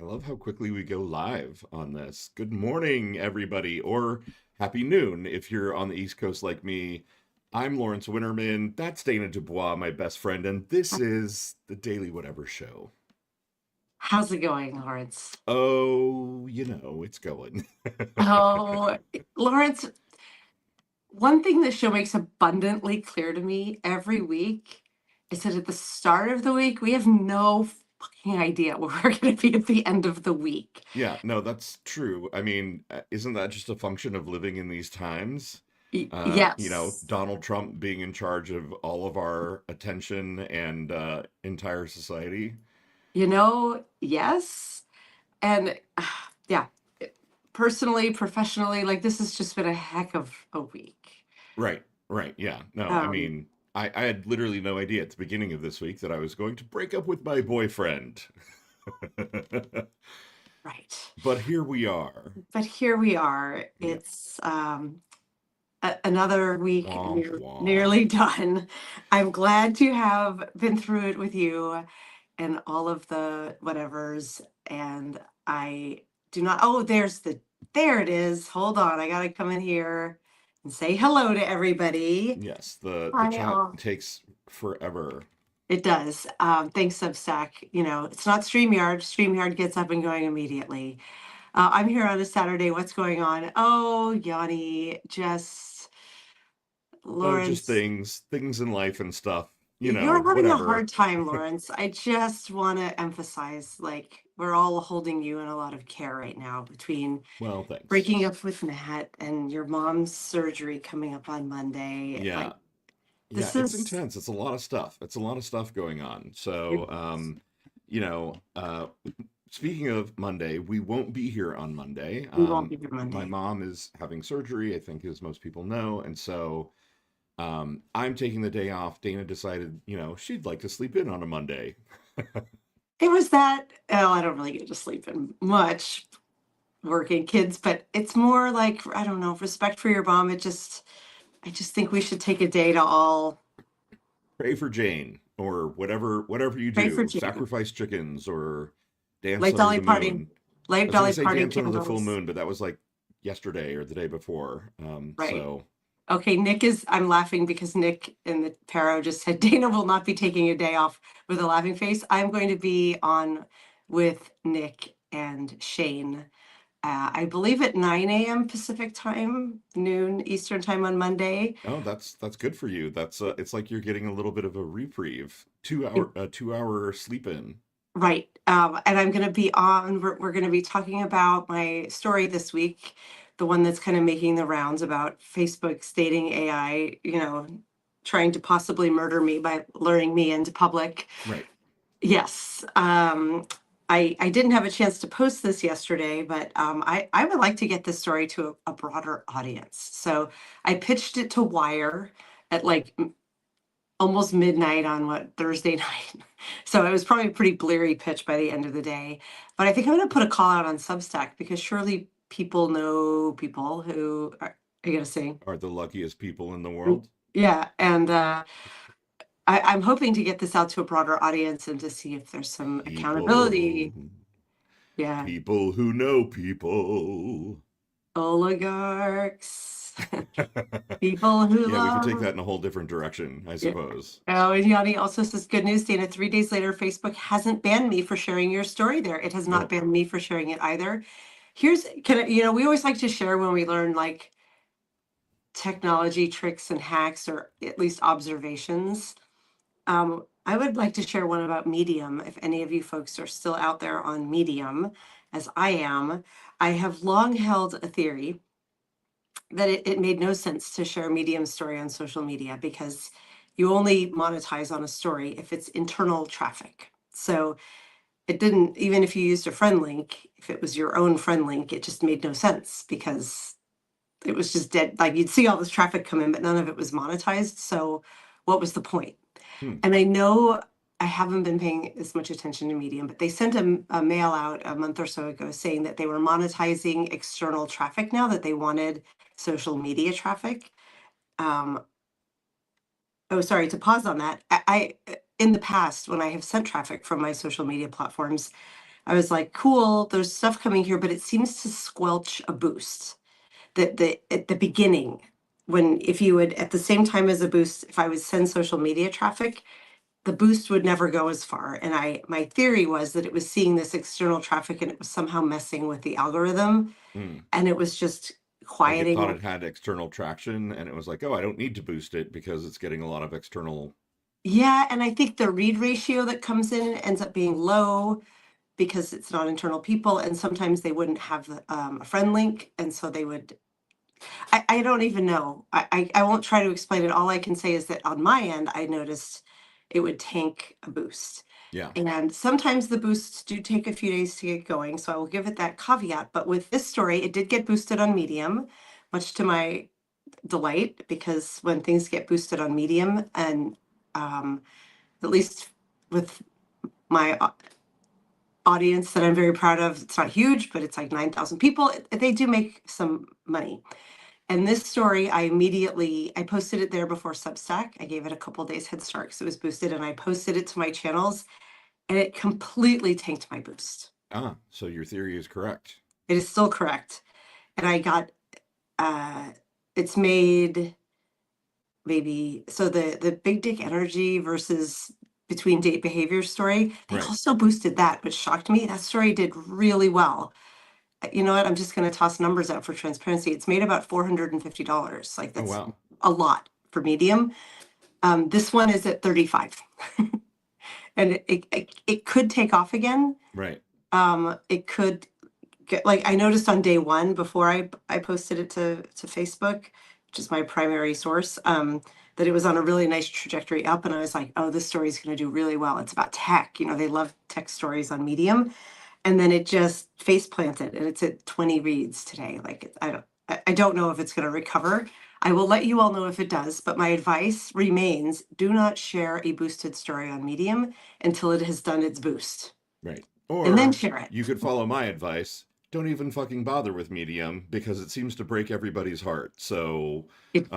I love how quickly we go live on this. Good morning, everybody, or happy noon if you're on the East Coast like me. I'm Lawrence Winterman. That's Dana Dubois, my best friend, and this is the Daily Whatever Show. How's it going, Lawrence? Oh, it's going. Oh, Lawrence, one thing this show makes abundantly clear to me every week is that at the start of the week, we have no fucking idea where we're going to be at the end of the week. Yeah, no, that's true. I mean, isn't that just a function of living in these times? Yes. Donald Trump being in charge of all of our attention and entire society. Yes. And yeah, personally, professionally, like this has just been a heck of a week. Right, right. Yeah. No, I Um, mean, I had literally no idea at the beginning of this week that I was going to break up with my boyfriend. right. But here we are. But here we are. Yeah. It's another week Womp womp. nearly done. I'm glad to have been through it with you and all of the whatevers. And I do not, oh, there it is. Hold on. I got to come in here and say hello to everybody. Yes, the Hi, chat all. takes forever. It does. Thanks, Substack. It's not StreamYard. StreamYard gets up and going immediately. I'm here on a Saturday. What's going on? Oh, Yanni, just Oh, just Lawrence. things in life and stuff. You're having a Whatever. hard time, Lawrence. I just want to emphasize, like, we're all holding you in a lot of care right now between Well, thanks. breaking up with Matt and your mom's surgery coming up on Monday. Yeah. Like, Yeah, this it's is, intense. It's a lot of stuff. It's a lot of stuff going on. it, So, you know, uh, speaking of Monday, we won't be here on Monday. we won't be here My Monday. mom is having surgery, I think, as most people know, and so I'm taking the day off. Dana decided, she'd like to sleep in on a Monday. It was that, oh, I don't really get to sleep in much working kids, but it's more like, I don't know, respect for your mom. I just think we should take a day to all Pray for Jane, or whatever you pray for do. Jane. Sacrifice chickens, or dance Light under Dolly the party, moon. I light was gonna Dolly say party dance under the full candles. moon, but that was like yesterday or the day before. Right. So Okay, I'm laughing because Nick in the Paro just said Dana will not be taking a day off with a laughing face. I'm going to be on with Nick and Shane, I believe at 9 a.m. Pacific time, noon Eastern time on Monday. oh, that's good for you. That's it's like you're getting a little bit of a reprieve. 2 hour sleep in. Right. And I'm going to be on, we're going to be talking about my story this week, the one that's kind of making the rounds about Facebook stating AI, trying to possibly murder me by luring me into public. Right. Yes. I didn't have a chance to post this yesterday, but I would like to get this story to a broader audience. So I pitched it to Wire at like almost midnight on Thursday night. So it was probably a pretty bleary pitch by the end of the day. But I think I'm going to put a call out on Substack because surely people know people who are you going to say? Are the luckiest people in the world. Yeah. And I'm hoping to get this out to a broader audience and to see if there's some People accountability. Yeah. people who know people. Oligarchs, people who Yeah, we could take love. that in a whole different direction, I Yeah. suppose. Oh, and Yanni also says, good news, Dana. 3 days later, Facebook hasn't banned me for sharing your story there. It has not Oh, banned me for sharing it either. We always like to share when we learn like technology tricks and hacks or at least observations. I would like to share one about Medium. If any of you folks are still out there on Medium, as I am, I have long held a theory that it made no sense to share a Medium story on social media because you only monetize on a story if it's internal traffic. So it didn't, even if you used a friend link, if it was your own friend link, it just made no sense because it was just dead. Like you'd see all this traffic come in, but none of it was monetized. So what was the point? hmm. And I know I haven't been paying as much attention to Medium, but they sent a mail out a month or so ago saying that they were monetizing external traffic now, that they wanted social media traffic. Um, oh, sorry, to pause on that. In the past, when I have sent traffic from my social media platforms, I was like, cool, there's stuff coming here, but it seems to squelch a boost. The at the beginning, when if you would at the same time as a boost, if I would send social media traffic, the boost would never go as far. And my theory was that it was seeing this external traffic and it was somehow messing with the algorithm, Mm. and it was just Like it thought quieting. it had external traction and it was like, oh, I don't need to boost it because it's getting a lot of external. Yeah, and I think the read ratio that comes in ends up being low because it's not internal people, and sometimes they wouldn't have a friend link, and so they would. I don't even know. I won't try to explain it. All I can say is that on my end, I noticed it would tank a boost. Yeah, And sometimes the boosts do take a few days to get going, so I will give it that caveat. But with this story, it did get boosted on Medium, much to my delight, because when things get boosted on Medium, and um, at least with my audience that I'm very proud of, it's not huge, but it's like 9,000 people, they do make some money. And this story, I posted it there before Substack. I gave it a couple days head start because it was boosted, and I posted it to my channels, and it completely tanked my boost. so your theory is correct. It is still correct. And I got uh it's made maybe so the big dick energy versus between date behavior story, they Right. also boosted that, which shocked me. That story did really well. You know what? I'm just going to toss numbers out for transparency. It's made about $450. Like Oh, that's wow. a lot for Medium. This one is at 35, and it could take off again. Right. It could get like I noticed on day one before I posted it to Facebook, which is my primary source. That it was on a really nice trajectory up, and I was like, oh, this story is going to do really well. It's about tech. You know, they love tech stories on Medium, and then it just face planted, and it's at 20 reads today. Like I don't know if it's going to recover. I will let you all know if it does, but my advice remains: do not share a boosted story on Medium until it has done its boost, Right. and then Or share it. you could follow my advice. Don't even fucking bother with Medium because it seems to break everybody's heart. So, It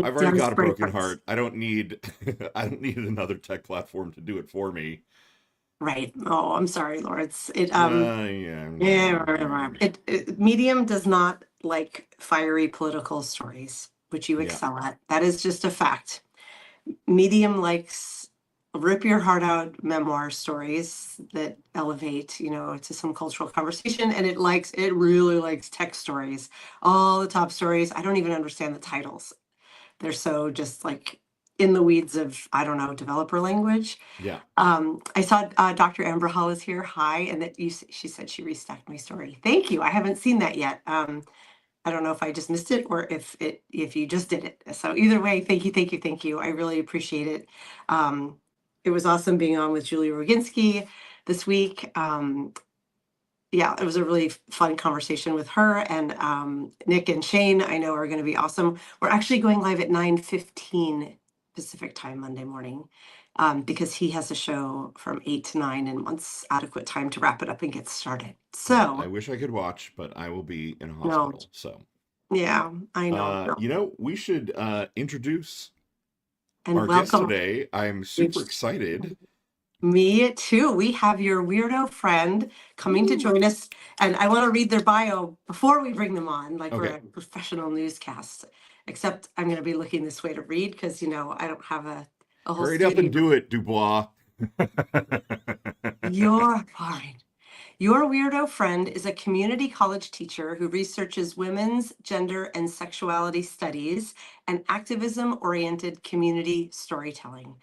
I've it already does got a break broken hearts. heart. I don't need I don't need another tech platform to do it for me. Right. Oh, I'm sorry, Lawrence. Yeah. Yeah, it Medium does not like fiery political stories, which you Yeah. excel at. That is just a fact. Medium likes rip your heart out memoir stories that elevate, to some cultural conversation, and it really likes tech stories. All the top stories, I don't even understand the titles. They're so just like in the weeds of, I don't know, developer language. Yeah. I saw Dr. Amber Hall is here. Hi, and that she said she restacked my story. Thank you. I haven't seen that yet. I don't know if I just missed it or if you just did it. So either way, thank you, thank you, thank you. I really appreciate it. Um, it was awesome being on with Julie Roginski this week. Yeah, it was a really fun conversation with her, and Nick and Shane, I know, are going to be awesome. We're actually going live at 9:15 Pacific time Monday morning, because he has a show from 8 to 9 and wants adequate time to wrap it up and get started. Well, I So, wish I could watch, but I will be in a no, hospital. So, yeah, I know. No. we should introduce And our guest welcome. today. I'm super excited. Me too. We have your weirdo friend coming to Woo. join us, and I want to read their bio before we bring them on, like we're Okay. a professional newscast. Except I'm going to be looking this way to read because I don't have a whole Hurry up and studio. do it, Dubois. You're fine. Your weirdo friend is a community college teacher who researches women's, gender, and sexuality studies and activism oriented community storytelling.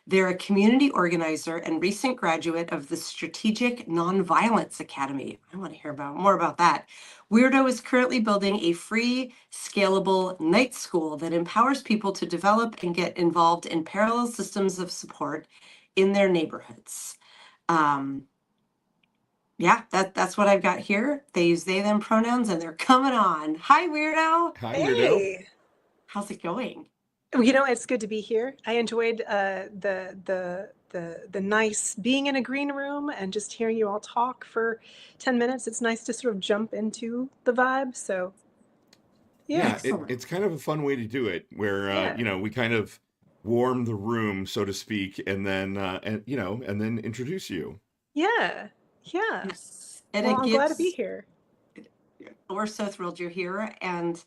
They're a community organizer and recent graduate of the Strategic Nonviolence Academy. I want to hear more about that. Weirdo is currently building a free, scalable night school that empowers people to develop and get involved in parallel systems of support in their neighborhoods. Um, yeah, that's what I've got here. They use they them pronouns, and they're coming on. Hi, weirdo. Hi, weirdo. Hey, How's it going? it's good to be here. I enjoyed the nice being in a green room and just hearing you all talk for 10 minutes. It's nice to sort of jump into the vibe. So, yeah. Yeah, Excellent. it's kind of a fun way to do it, where Yeah. we kind of warm the room, so to speak, and then and then introduce you. Yeah. Yeah. Yes. And Well, it I'm glad to be gives, here. we're so thrilled you're here. And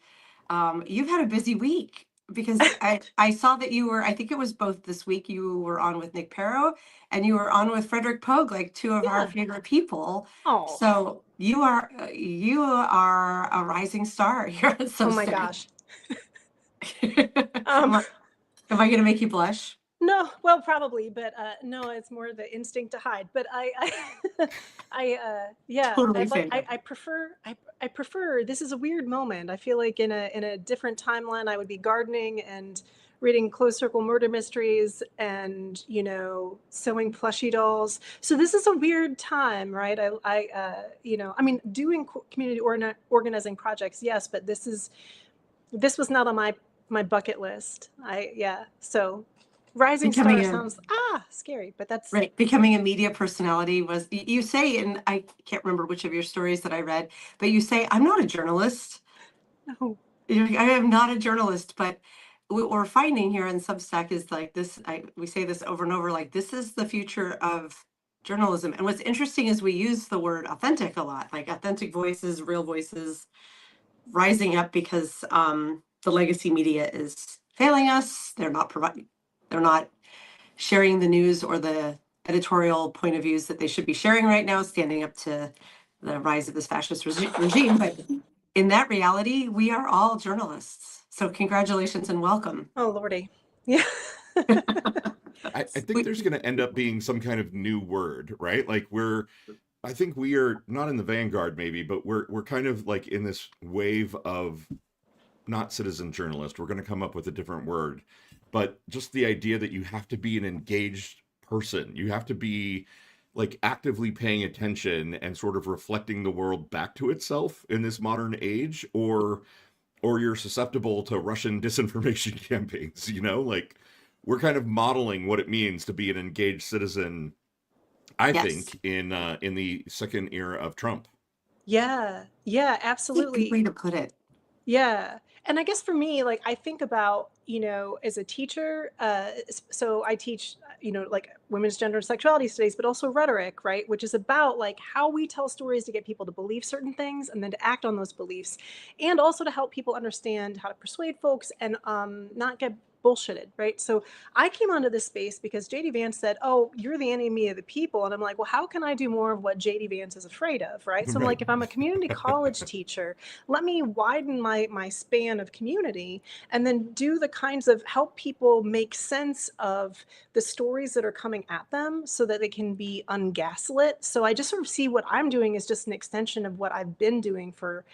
you've had a busy week because I saw that you were, I think it was both this week, you were on with Nick Perro and you were on with Frederick Pogue, like two of our Yeah. favorite people. Oh, So you are a rising star here on oh my Substack. gosh. Am Um, I going to make you blush? no, well, probably, but no, it's more the instinct to hide. But yeah, Totally I'd like, fair. I prefer. This is a weird moment. I feel like in a different timeline, I would be gardening and reading closed circle murder mysteries and sewing plushie dolls. So this is a weird time, right? I mean, doing community organizing projects, yes, but this was not on my bucket list. So rising Becoming star a sounds scary, but that's Right. Becoming a media personality was, you say, and I can't remember which of your stories that I read, but you say, I'm not a journalist. no. I am not a journalist, but what we're finding here in Substack is like this, we say this over and over, like this is the future of journalism. And what's interesting is we use the word authentic a lot, like authentic voices, real voices rising up because the legacy media is failing us. They're not sharing the news or the editorial point of views that they should be sharing right now, standing up to the rise of this fascist regime. But in that reality, we are all journalists. So congratulations and welcome. Oh Lordy. Yeah. I think there's going to end up being some kind of new word, right? Like I think we are not in the vanguard maybe, but we're kind of like in this wave of not citizen journalist. We're going to come up with a different word, but just the idea that you have to be an engaged person, you have to be like actively paying attention and sort of reflecting the world back to itself in this modern age, or you're susceptible to Russian disinformation campaigns, like we're kind of modeling what it means to be an engaged citizen, I Yes, think, in the second era of Trump. Yeah. Yeah, that's a good absolutely. way to put it. Yeah. And I guess for me, like I think about, as a teacher, so I teach, like women's gender and sexuality studies, but also rhetoric, right? Which is about like how we tell stories to get people to believe certain things and then to act on those beliefs. And also to help people understand how to persuade folks and not get bullshitted, right? So I came onto this space because JD Vance said, "Oh, you're the enemy of the people." And I'm like, "Well, how can I do more of what JD Vance is afraid of?" Right? So I'm Right. like, if I'm a community college teacher, let me widen my span of community and then do the kinds of help people make sense of the stories that are coming at them so that they can be ungaslit. So I just sort of see what I'm doing as just an extension of what I've been doing for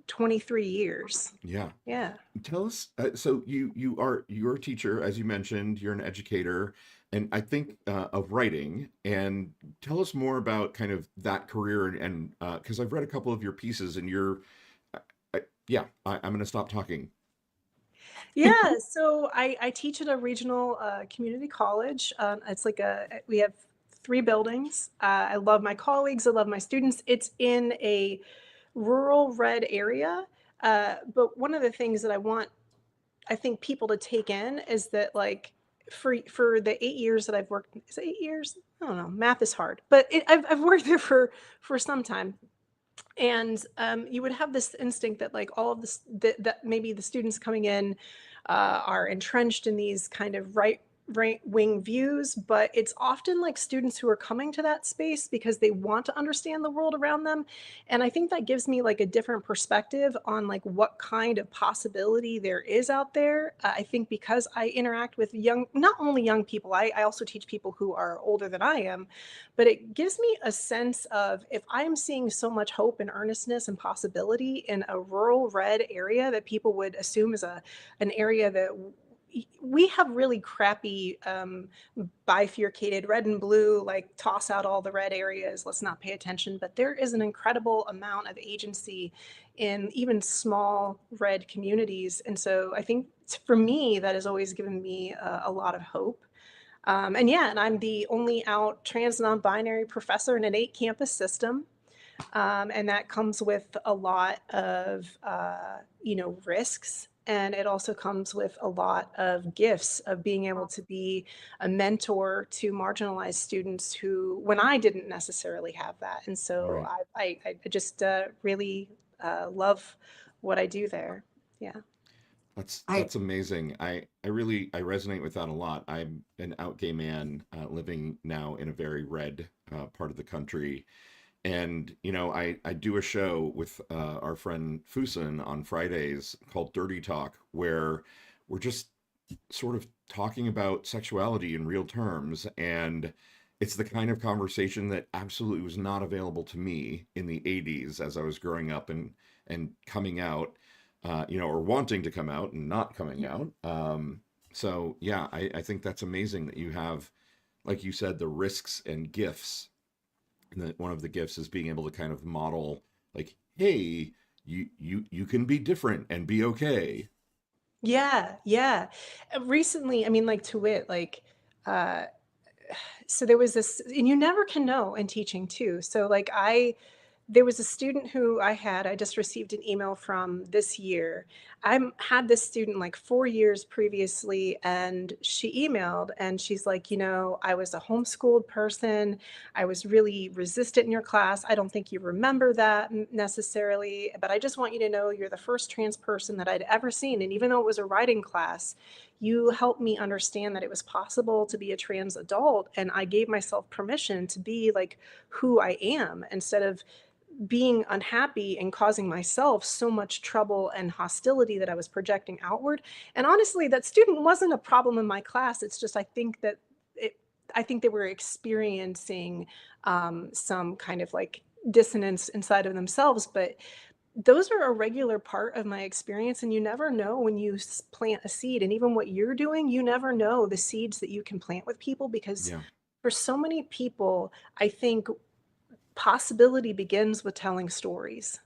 23 years. Yeah. Yeah. Tell us. So you're a teacher, as you mentioned. You're an educator, and I think of writing. And tell us more about kind of that career, and because I've read a couple of your pieces, and yeah, I'm going to stop talking. Yeah, so I teach at a regional community college. It's like we have three buildings. I love my colleagues. I love my students. It's in a rural red area. But one of the things that I think people to take in is that like for the 8 years that I've worked, is it 8 years? I don't know. Math is hard, but I've worked there for some time. And you would have this instinct that like all of this that maybe the students coming in are entrenched in these kind of right wing views, but it's often like students who are coming to that space because they want to understand the world around them. And I think that gives me like a different perspective on like what kind of possibility there is out there. I think because I interact with not only young people, I also teach people who are older than I am, but it gives me a sense of if I'm seeing so much hope and earnestness and possibility in a rural red area that people would assume is an area that we have really crappy bifurcated red and blue, like toss out all the red areas, let's not pay attention. But there is an incredible amount of agency in even small red communities. And so I think for me, that has always given me a lot of hope. And I'm the only out trans non-binary professor in an 8 campus system. And that comes with a lot of, risks And it also comes with a lot of gifts of being able to be a mentor to marginalized students who, when I didn't necessarily have that. And so Right. I just really love what I do there. Yeah. I That's amazing. I really I resonate with that a lot. I'm an out gay man living now in a very red part of the country, and I do a show with our friend Fusen on Fridays called Dirty Talk, where we're just sort of talking about sexuality in real terms, and it's the kind of conversation that absolutely was not available to me in the 80s as I was growing up and coming out, or wanting to come out and not coming out. So yeah, I think that's amazing that you have, like you said, the risks and gifts, and that one of the gifts is being able to kind of model, like, hey, you can be different and be okay. Yeah, yeah. Recently, I mean, like to wit, like, uh, so there was this, and you never can know in teaching too. So like there was a student who I just received an email from this year. I had this student like 4 years previously, and she emailed and she's like, I was a homeschooled person. I was really resistant in your class. I don't think you remember that necessarily, but I just want you to know you're the first trans person that I'd ever seen. And even though it was a writing class, you helped me understand that it was possible to be a trans adult. And I gave myself permission to be like who I am instead of being unhappy and causing myself so much trouble and hostility that I was projecting outward. And honestly, that student wasn't a problem in my class. It's just I think they were experiencing some kind of like dissonance inside of themselves. But those are a regular part of my experience, and you never know when you plant a seed. And even what you're doing, you never know the seeds that you can plant with people, because Yeah. for so many people, I think possibility begins with telling stories,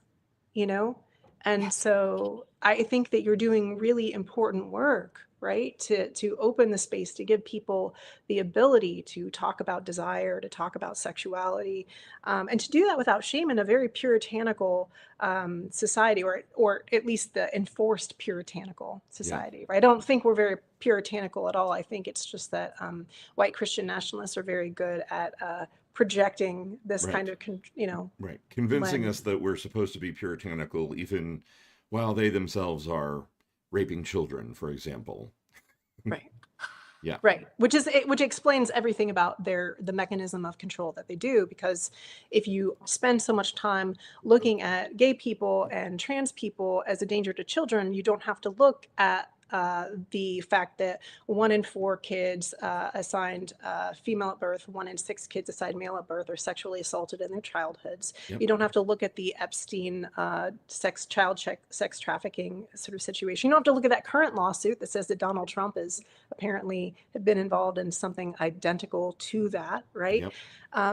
you know? And yes. so I think that you're doing really important work, right? To open the space to give people the ability to talk about desire, to talk about sexuality, and to do that without shame in a very puritanical society, or at least the enforced puritanical Yeah. society. Right? I don't think we're very puritanical at all. I think it's just that white Christian nationalists are very good at projecting this kind Right. of Right. Convincing lens. us that we're supposed to be puritanical, even while they themselves are raping children, for example. Right. Yeah. Right, which explains everything about the mechanism of control that they do, because if you spend so much time looking at gay people and trans people as a danger to children, you don't have to look at the fact that 1 in 4 kids assigned female at birth, 1 in 6 kids assigned male at birth, are sexually assaulted in their childhoods. Yep. You don't have to look at the Epstein sex trafficking sort of situation. You don't have to look at that current lawsuit that says that Donald Trump is apparently have been involved in something identical to that, right? Yep.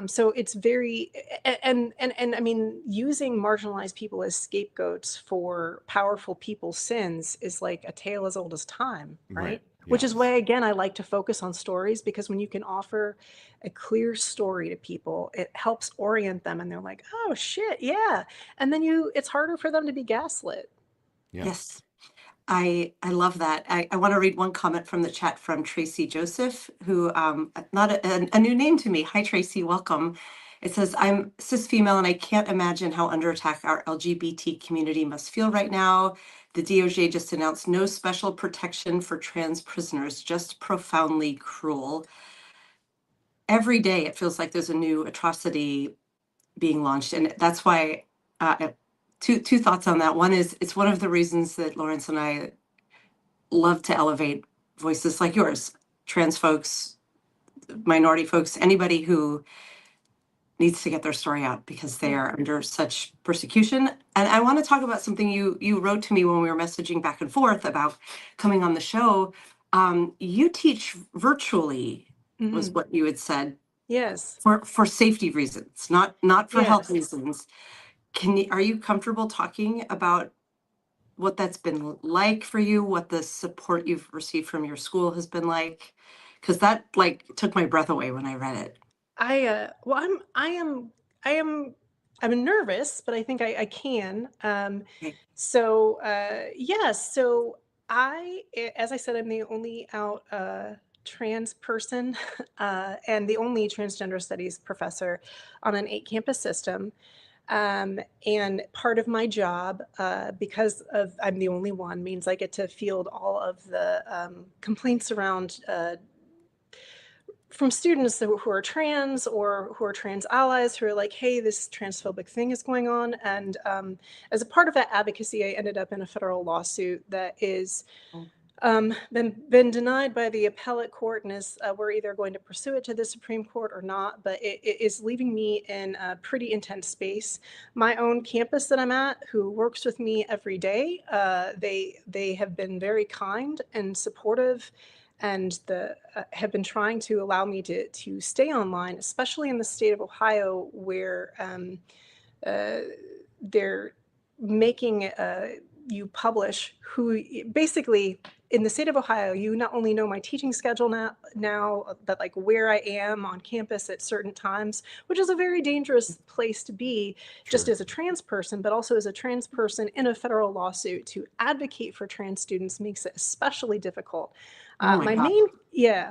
So it's very, and I mean, using marginalized people as scapegoats for powerful people's sins is like a tale as old as time, Right. right? Which Yeah. is why, again, I like to focus on stories, because when you can offer a clear story to people, it helps orient them, and they're like, oh shit, yeah. And then it's harder for them to be gaslit. Yeah. Yes. I love that. I want to read one comment from the chat from Tracy Joseph, who not a new name to me. Hi Tracy, welcome. It says, I'm cis female and I can't imagine how under attack our LGBT community must feel right now. The DOJ just announced no special protection for trans prisoners, just profoundly cruel. Every day it feels like there's a new atrocity being launched. And that's why two thoughts on that. One is it's one of the reasons that Lawrence and I love to elevate voices like yours, trans folks, minority folks, anybody who needs to get their story out because they are under such persecution. And I want to talk about something you wrote to me when we were messaging back and forth about coming on the show. You teach virtually, was what you had said, Yes. for safety reasons, not for health Yes. reasons. Are you comfortable talking about what that's been like for you, what the support you've received from your school has been like? Because that like took my breath away when I read it. Well, I am I'm nervous, but I think I can. Okay. So yeah, so As I said, I'm the only out trans person and the only transgender studies professor on an 8 campus system. And part of my job, because of I'm the only one, means I get to field all of the complaints around from students who are trans or who are trans allies who are like, hey, this transphobic thing is going on. And as a part of that advocacy, I ended up in a federal lawsuit that is Oh, been denied by the appellate court, and is we're either going to pursue it to the Supreme Court or not. But it is leaving me in a pretty intense space. My own campus that I'm at, who works with me every day, they have been very kind and supportive, and have been trying to allow me to stay online, especially in the state of Ohio, where uh, they're making you publish who basically in the state of Ohio, you not only know my teaching schedule now, but like where I am on campus at certain times, which is a very dangerous place to be just Sure. as a trans person, but also as a trans person in a federal lawsuit. To advocate for trans students makes it especially difficult. oh my My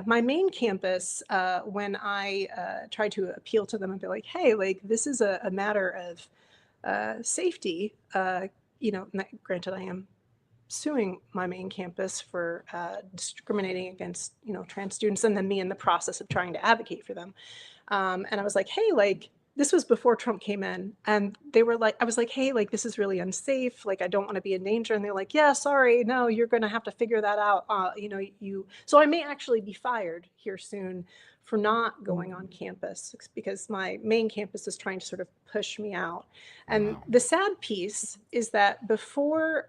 God. main campus, when I try to appeal to them and be like, hey, like this is a matter of safety, granted, I am suing my main campus for discriminating against, trans students, and then me in the process of trying to advocate for them. And I was like, hey, like, this was before Trump came in. And they were like, I was like, hey, like, this is really unsafe. Like, I don't want to be in danger. And they're like, yeah, sorry. No, you're going to have to figure that out. So I may actually be fired here soon for not going on campus because my main campus is trying to sort of push me out. And Wow. the sad piece is that before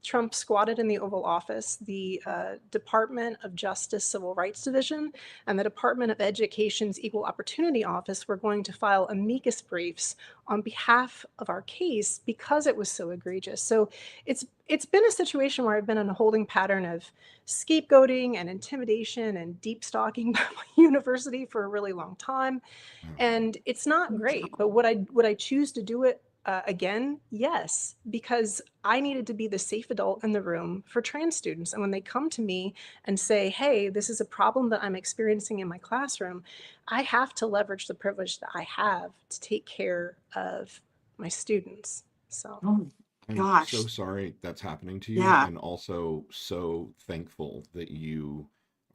Trump squatted in the Oval Office, the Department of Justice Civil Rights Division and the Department of Education's Equal Opportunity Office were going to file amicus briefs on behalf of our case because it was so egregious. So it's been a situation where I've been in a holding pattern of scapegoating and intimidation and deep stalking by my university for a really long time, Oh, and it's not great. But would I choose to do it again? Yes, because I needed to be the safe adult in the room for trans students. And when they come to me and say, hey, this is a problem that I'm experiencing in my classroom, I have to leverage the privilege that I have to take care of my students. So, Oh my I'm so gosh. sorry that's happening to you, Yeah. and also so thankful that you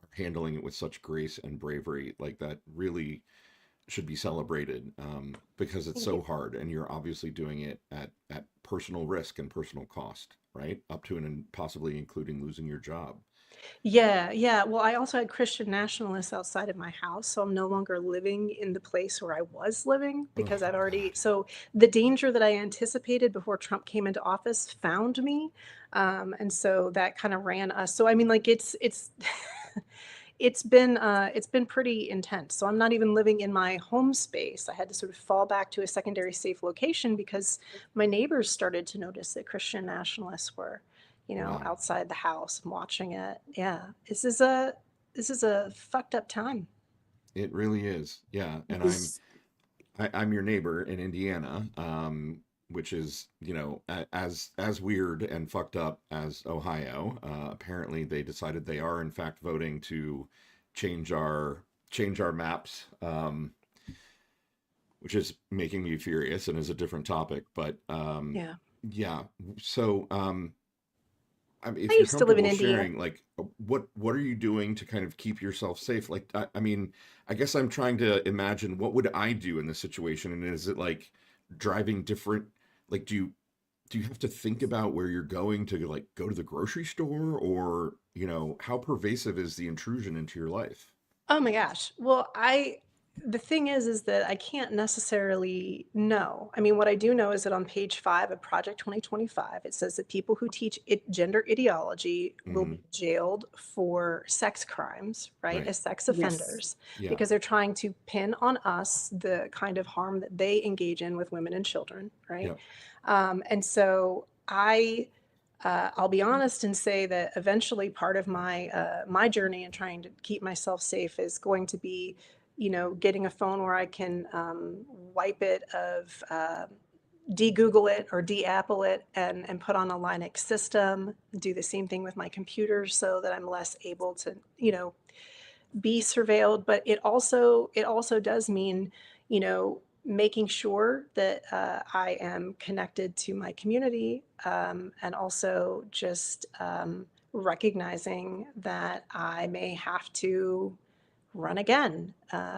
are handling it with such grace and bravery. Like that really should be celebrated, because it's thank you. so hard, and you're obviously doing it at personal risk and personal cost, right? Up to and possibly including losing your job. Yeah, yeah. Well, I also had Christian nationalists outside of my house, so I'm no longer living in the place where I was living Oh because I'd already. God. So the danger that I anticipated before Trump came into office found me, and so that kind of ran us. So I mean, like it's it's been pretty intense. So I'm not even living in my home space. I had to sort of fall back to a secondary safe location because my neighbors started to notice that Christian nationalists were, Wow. outside the house and watching it. Yeah, this is a fucked up time. It really is. Yeah, and Is I'm your neighbor in Indiana, which is, as weird and fucked up as Ohio. Apparently, they decided they are in fact voting to change our change our maps, which is making me furious and is a different topic. But Yeah. yeah, so I mean, I if you're used to live in comfortable Indiana. sharing, like, what are you doing to kind of keep yourself safe? Like, I mean, I guess I'm trying to imagine what would I do in this situation, and is it like driving different? Like, do you have to think about where you're going to like go to the grocery store, or how pervasive is the intrusion into your life? Oh my gosh. Well, the thing is that I can't necessarily know. I mean, what I do know is that on page 5 of Project 2025, it says that people who teach gender ideology will Hmm. be jailed for sex crimes, right, Right. as sex yes. offenders, Yeah. because they're trying to pin on us the kind of harm that they engage in with women and children, right? Yep. And so I'll be honest and say that eventually part of my journey in trying to keep myself safe is going to be, getting a phone where I can wipe it of de-Google it or de-Apple it and put on a Linux system, do the same thing with my computer so that I'm less able to, be surveilled. But it also does mean, making sure that I am connected to my community, and also just recognizing that I may have to run again,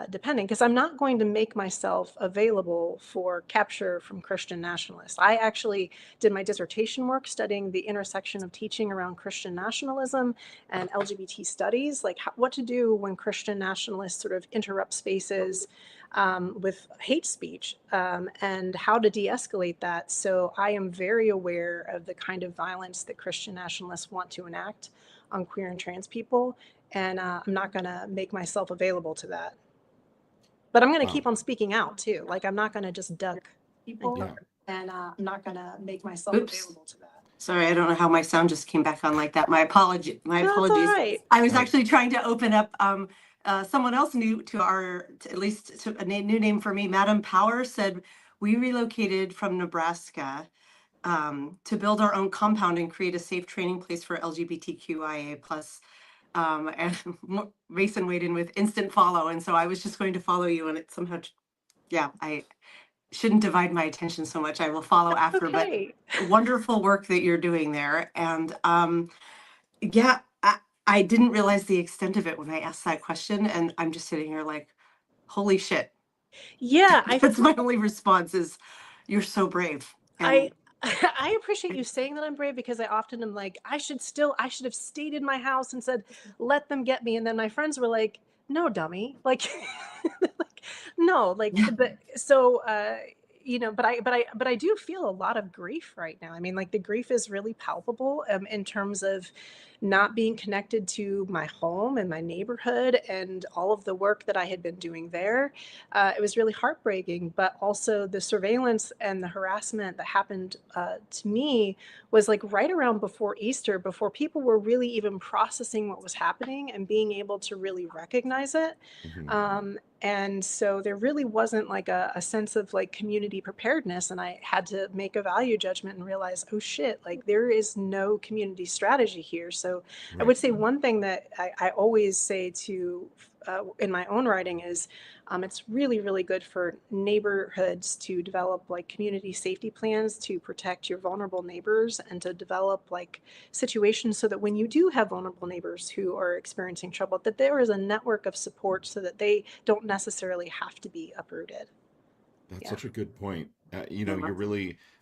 depending, because I'm not going to make myself available for capture from Christian nationalists. I actually did my dissertation work studying the intersection of teaching around Christian nationalism and LGBT studies, like what to do when Christian nationalists sort of interrupt spaces with hate speech, and how to de-escalate that. So I am very aware of the kind of violence that Christian nationalists want to enact on queer and trans people, and I'm not going to make myself available to that. But I'm going to Wow. keep on speaking out too. Like, I'm not going to just duck people, Yeah. and I'm not going to make myself Oops. available to that. Sorry, I don't know how my sound just came back on like that. My apologies. That's all right. I was Right. actually trying to open up someone else new to at least to a new name for me. Madam Power said we relocated from Nebraska to build our own compound and create a safe training place for LGBTQIA plus. And Mason weighed in with instant follow, and so I was just going to follow you, and it somehow, yeah, I shouldn't divide my attention so much. I will follow after, Okay. but wonderful work that you're doing there. And yeah, I didn't realize the extent of it when I asked that question. And I'm just sitting here like, holy shit. Yeah, That's my only response is, you're so brave. And I appreciate you saying that I'm brave, because I often am like, I should have stayed in my house and said, let them get me. And then my friends were like, no, dummy. Like, like no, like, yeah, but so, but I do feel a lot of grief right now. I mean, like, the grief is really palpable, in terms of not being connected to my home and my neighborhood and all of the work that I had been doing there. It was really heartbreaking, but also the surveillance and the harassment that happened to me was like right around before Easter, before people were really even processing what was happening and being able to really recognize it. Mhm. And so there really wasn't like a sense of like community preparedness. And I had to make a value judgment and realize, oh shit, like there is no community strategy here. So I Right. would say one thing that I always say to, in my own writing is, it's really, really good for neighborhoods to develop like community safety plans to protect your vulnerable neighbors, and to develop like situations so that when you do have vulnerable neighbors who are experiencing trouble, that there is a network of support so that they don't necessarily have to be uprooted. That's Yeah. such a good point. yeah,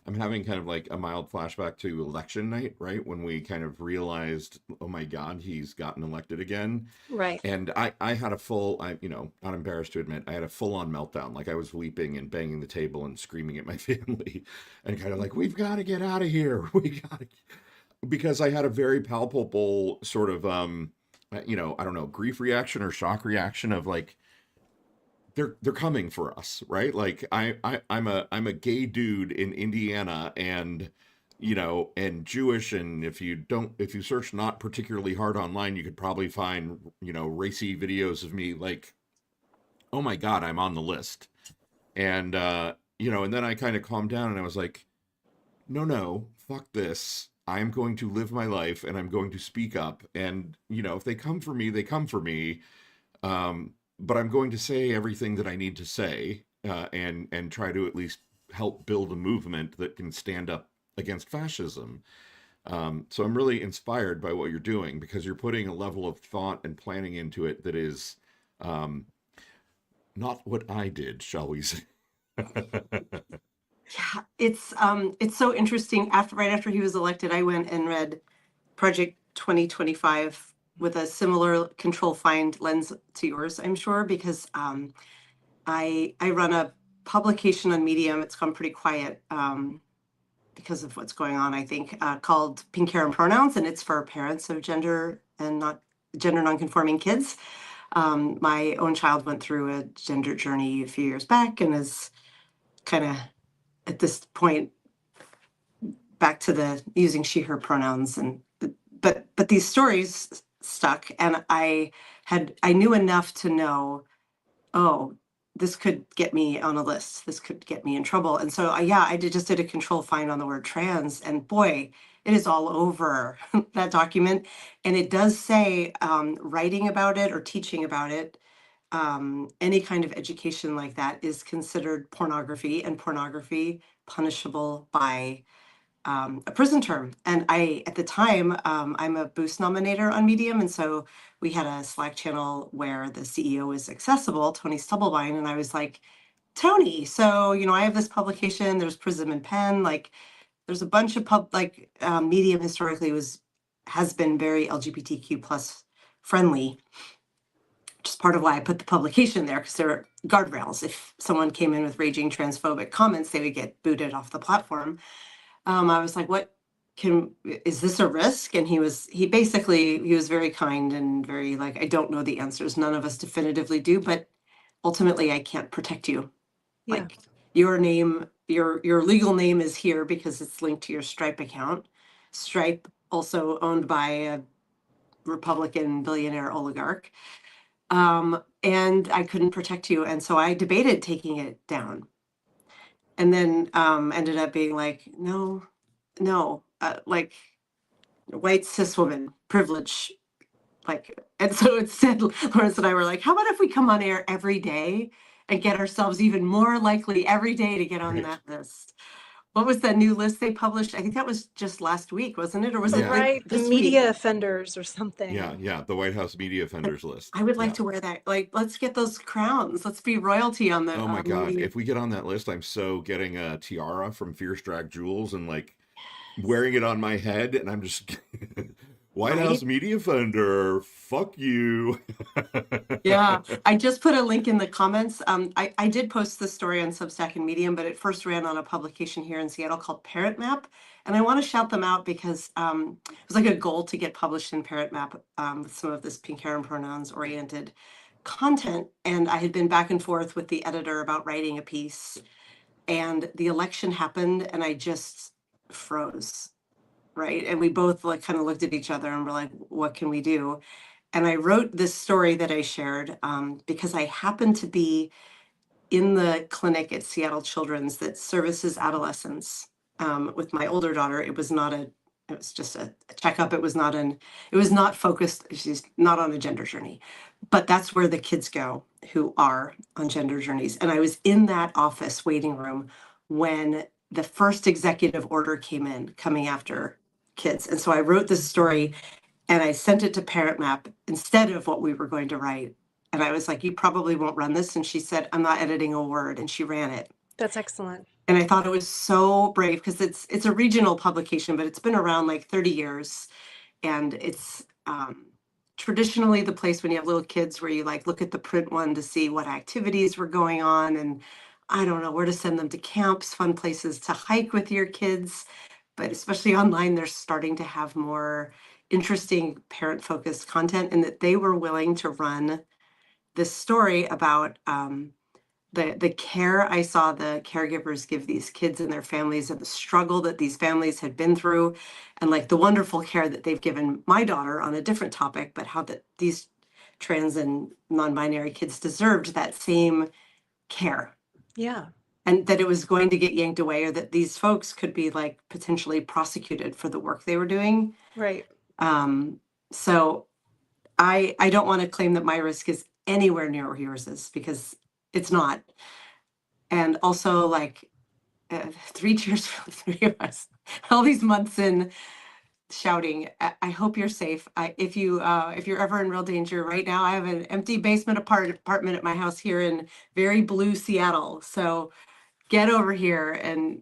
I'm having kind of like a mild flashback to election night, right? When we kind of realized, oh my God, he's gotten elected again. Right. And I had a not embarrassed to admit, I had a full on meltdown. Like I was weeping and banging the table and screaming at my family and kind of like, we've got to get out of here. Because I had a very palpable sort of, I don't know, grief reaction or shock reaction of like, they're coming for us, right? Like I'm a gay dude in Indiana and and Jewish, and if you search not particularly hard online, you could probably find, racy videos of me like, oh my God, I'm on the list. And and then I kind of calmed down and I was like, no, fuck this. I'm going to live my life and I'm going to speak up. And, if they come for me, they come for me. But I'm going to say everything that I need to say, and try to at least help build a movement that can stand up against fascism. So I'm really inspired by what you're doing because you're putting a level of thought and planning into it that is um, not what I did, shall we say? yeah, it's so interesting. Right after he was elected, I went and read Project 2025 with a similar control find lens to yours, I'm sure, because I run a publication on Medium. It's gone pretty quiet because of what's going on, I think, called Pink Hair and Pronouns, and it's for parents of gender and not gender nonconforming kids. My own child went through a gender journey a few years back and is kind of at this point back to the using she her pronouns, and but these stories stuck, and I knew enough to know, oh, this could get me on a list. This could get me in trouble. And so, yeah, just did a control find on the word trans, and boy, it is all over that document. And it does say writing about it or teaching about it, any kind of education like that is considered pornography, and pornography punishable by a prison term. And at the time, I'm a boost nominator on Medium. And so we had a Slack channel where the CEO was accessible, Tony Stubblebine. And I was like, Tony, so, I have this publication, there's Prism and Pen, like there's a bunch of Medium historically has been very LGBTQ plus friendly, which is part of why I put the publication there, because there are guardrails. If someone came in with raging transphobic comments, they would get booted off the platform. I was like, is this a risk? And he was very kind and very like, I don't know the answers. None of us definitively do, but ultimately I can't protect you. Yeah. Like your name, your legal name is here because it's linked to your Stripe account. Stripe also owned by a Republican billionaire oligarch. And I couldn't protect you. And so I debated taking it down. And then ended up being like, no, like white cis woman privilege, like. And so instead, Lawrence and I were like, how about if we come on air every day and get ourselves even more likely every day to get on Right. that list? What was that new list they published? I think that was just last week, wasn't it? Or was it Right, like the this media week? offenders or something. Yeah, the White House media offenders list. I would like Yeah. to wear that. Like, let's get those crowns. Let's be royalty on the Oh my God. media. If we get on that list, I'm so getting a tiara from Fierce Drag Jewels and like wearing it on my head, and I'm just White Right? House media offender. Fuck you. Yeah, I just put a link in the comments. I did post this story on Substack and Medium, but it first ran on a publication here in Seattle called Parent Map. And I want to shout them out because it was like a goal to get published in Parent Map with some of this pink hair and pronouns oriented content. And I had been back and forth with the editor about writing a piece. And the election happened and I just froze. Right. And we both like kind of looked at each other and were like, what can we do? And I wrote this story that I shared because I happened to be in the clinic at Seattle Children's that services adolescents with my older daughter. It was just a checkup. It was not focused. She's not on a gender journey, but that's where the kids go who are on gender journeys. And I was in that office waiting room when the first executive order coming after kids. And so I wrote this story and I sent it to Parent Map instead of what we were going to write. And I was like, you probably won't run this. And she said, I'm not editing a word. And she ran it. That's excellent. And I thought it was so brave because it's a regional publication, but it's been around like 30 years. And it's traditionally the place when you have little kids where you like look at the print one to see what activities were going on. And I don't know where to send them to camps, fun places to hike with your kids. But especially online, they're starting to have more interesting parent-focused content, and that they were willing to run this story about the care I saw the caregivers give these kids and their families, and the struggle that these families had been through, and like the wonderful care that they've given my daughter on a different topic, but how that these trans and non-binary kids deserved that same care. Yeah. And that it was going to get yanked away, or that these folks could be like potentially prosecuted for the work they were doing. Right. So I don't want to claim that my risk is anywhere near yours is, because it's not. And also like 3 cheers for the 3 of us, all these months in shouting, I hope you're safe. If you're ever in real danger right now, I have an empty basement apartment at my house here in very blue Seattle. So get over here and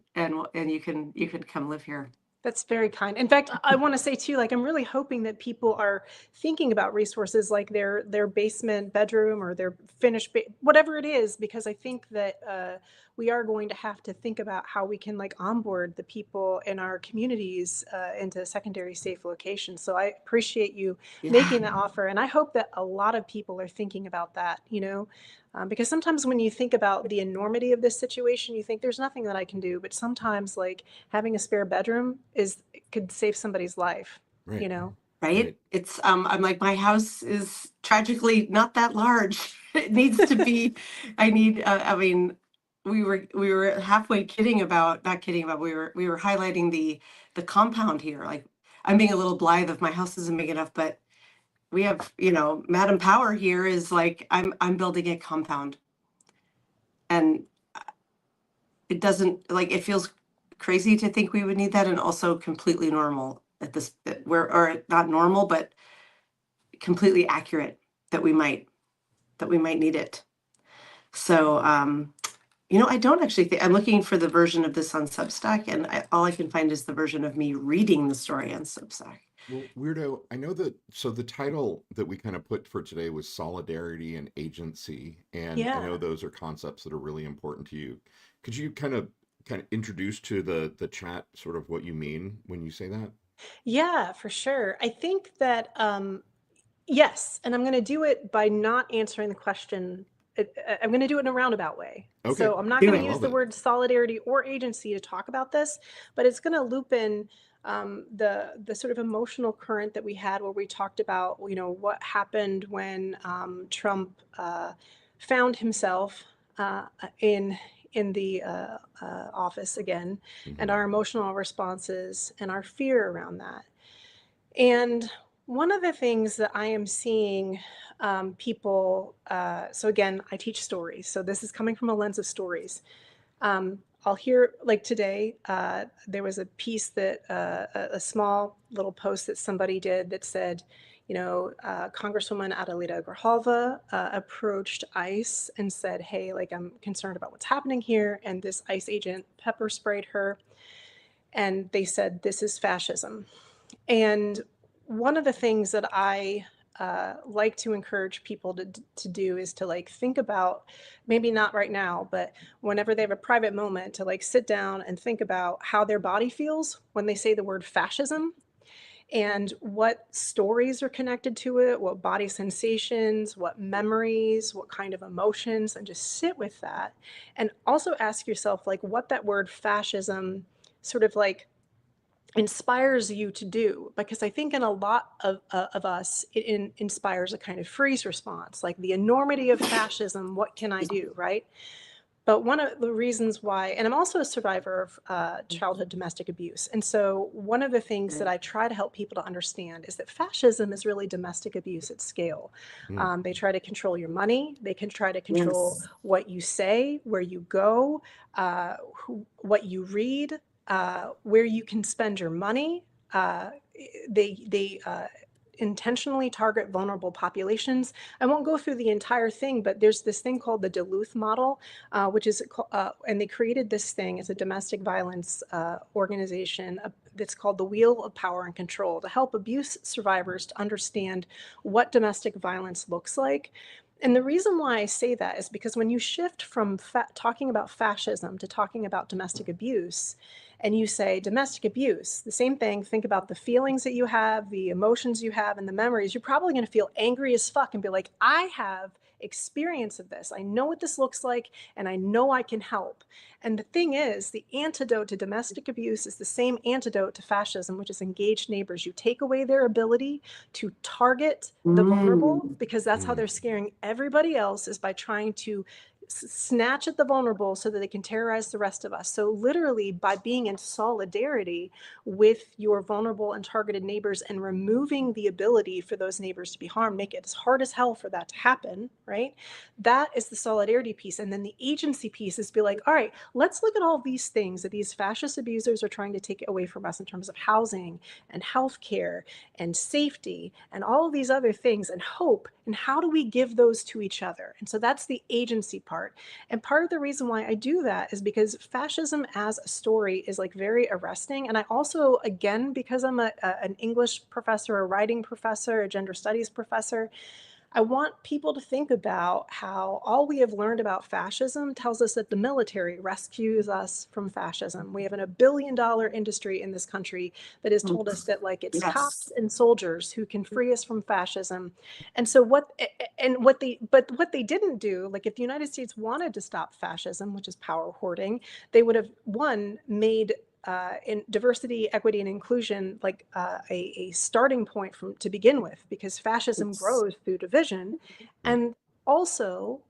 you can come live here. That's very kind. In fact, I want to say too, like, I'm really hoping that people are thinking about resources like their basement bedroom or their finished, whatever it is, because I think that we are going to have to think about how we can like onboard the people in our communities into secondary safe locations. So I appreciate you making that offer. And I hope that a lot of people are thinking about that, because sometimes when you think about the enormity of this situation, you think there's nothing that I can do. But sometimes like having a spare bedroom could save somebody's life, Right. right? Right. It's I'm like, my house is tragically not that large. It needs to be. I mean, we were halfway kidding about, not kidding about, we were highlighting the compound here. Like, I'm being a little blithe if my house isn't big enough, but we have, Madam Power here is like, I'm building a compound, and it doesn't, like, it feels crazy to think we would need that, and also completely normal at this, or not normal, but completely accurate that we might need it. So, I don't actually think, I'm looking for the version of this on Substack, and all I can find is the version of me reading the story on Substack. Well, Weirdo, I know that, so the title that we kind of put for today was solidarity and agency, and I know Yeah. those are concepts that are really important to you. Could you kind of introduce to the chat sort of what you mean when you say that? Yeah, for sure. I think that yes, and I'm going to do it by not answering the question. I'm going to do it in a roundabout way. Okay, So I'm not Do going to I it. use love the it. word solidarity or agency to talk about this, but it's going to loop in the sort of emotional current that we had, where we talked about what happened when Trump found himself in the office again, and Hmm. our emotional responses and our fear around that. And one of the things that I am seeing people, so again, I teach stories. So this is coming from a lens of stories. I'll hear, like today, there was a piece that, a small little post that somebody did that said, Congresswoman Adelita Grijalva approached ICE and said, hey, like, I'm concerned about what's happening here. And this ICE agent pepper sprayed her. And they said, this is fascism. And one of the things that I like to encourage people to do is to like think about, maybe not right now, but whenever they have a private moment, to like sit down and think about how their body feels when they say the word fascism, and what stories are connected to it, what body sensations, what memories, what kind of emotions, and just sit with that. And also ask yourself, like, what that word fascism sort of like inspires you to do. Because I think in a lot of us, it inspires a kind of freeze response, like the enormity of fascism, what can I do, right? But one of the reasons why, and I'm also a survivor of childhood domestic abuse. And so one of the things that I try to help people to understand is that fascism is really domestic abuse at scale. Mm. They try to control your money. They can try to control Yes. what you say, where you go, what you read, where you can spend your money. Uh, they intentionally target vulnerable populations. I won't go through the entire thing, but there's this thing called the Duluth model, which is, and they created this thing as a domestic violence organization that's called the Wheel of Power and Control, to help abuse survivors to understand what domestic violence looks like. And the reason why I say that is because when you shift from talking about fascism to talking about domestic abuse, and you say domestic abuse, the same thing, think about the feelings that you have, the emotions you have, and the memories, you're probably going to feel angry as fuck and be like, I have experience of this. I know what this looks like, and I know I can help. And the thing is, the antidote to domestic abuse is the same antidote to fascism, which is engaged neighbors. You take away their ability to target the vulnerable, Mm. because that's how Mm. they're scaring everybody else, is by trying to snatch at the vulnerable so that they can terrorize the rest of us. So literally, by being in solidarity with your vulnerable and targeted neighbors and removing the ability for those neighbors to be harmed, make it as hard as hell for that to happen, right? That is the solidarity piece. And then the agency piece is be like, all right, let's look at all these things that these fascist abusers are trying to take away from us in terms of housing and healthcare and safety and all of these other things and hope. And how do we give those to each other? And so that's the agency part. And part of the reason why I do that is because fascism as a story is like very arresting. And I also, again, because I'm an English professor, a writing professor, a gender studies professor, I want people to think about how all we have learned about fascism tells us that the military rescues us from fascism. We have a $1 billion industry in this country that has told us that, like, it's Yes. cops and soldiers who can free us from fascism. And so what they didn't do, like, if the United States wanted to stop fascism, which is power hoarding, they would have, one, made in diversity, equity, and inclusion like a starting point to begin with, because fascism grows through division. And also,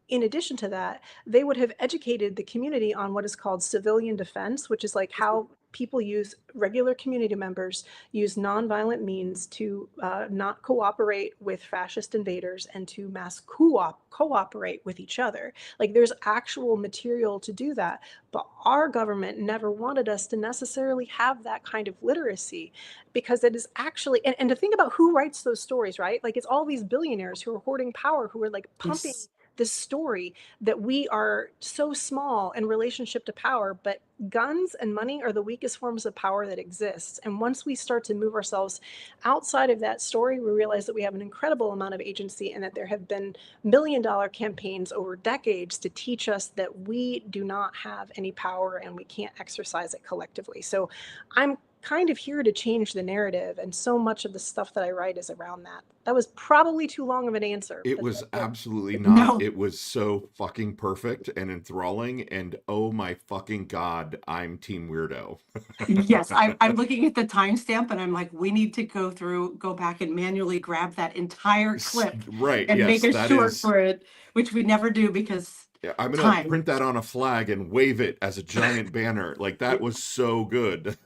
in addition to that, they would have educated the community on what is called civilian defense, which is like how people use regular community members use nonviolent means to not cooperate with fascist invaders and to mass cooperate with each other. Like there's actual material to do that, but our government never wanted us to necessarily have that kind of literacy, because it is actually, and to think about who writes those stories, right? Like it's all these billionaires who are hoarding power, who are like pumping this story that we are so small in relationship to power, but guns and money are the weakest forms of power that exists. And once we start to move ourselves outside of that story, we realize that we have an incredible amount of agency, and that there have been million-dollar campaigns over decades to teach us that we do not have any power and we can't exercise it collectively. So I'm kind of here to change the narrative, and so much of the stuff that I write is around that. That was probably too long of an answer. It was absolutely not. No. It was so fucking perfect and enthralling, and oh my fucking God, I'm Team Weirdo. Yes, I'm looking at the timestamp and I'm like, we need to go back and manually grab that entire clip Right, and yes, make a that short is. for it, which we never do because Yeah, I'm gonna time. print that on a flag and wave it as a giant banner. Like that was so good.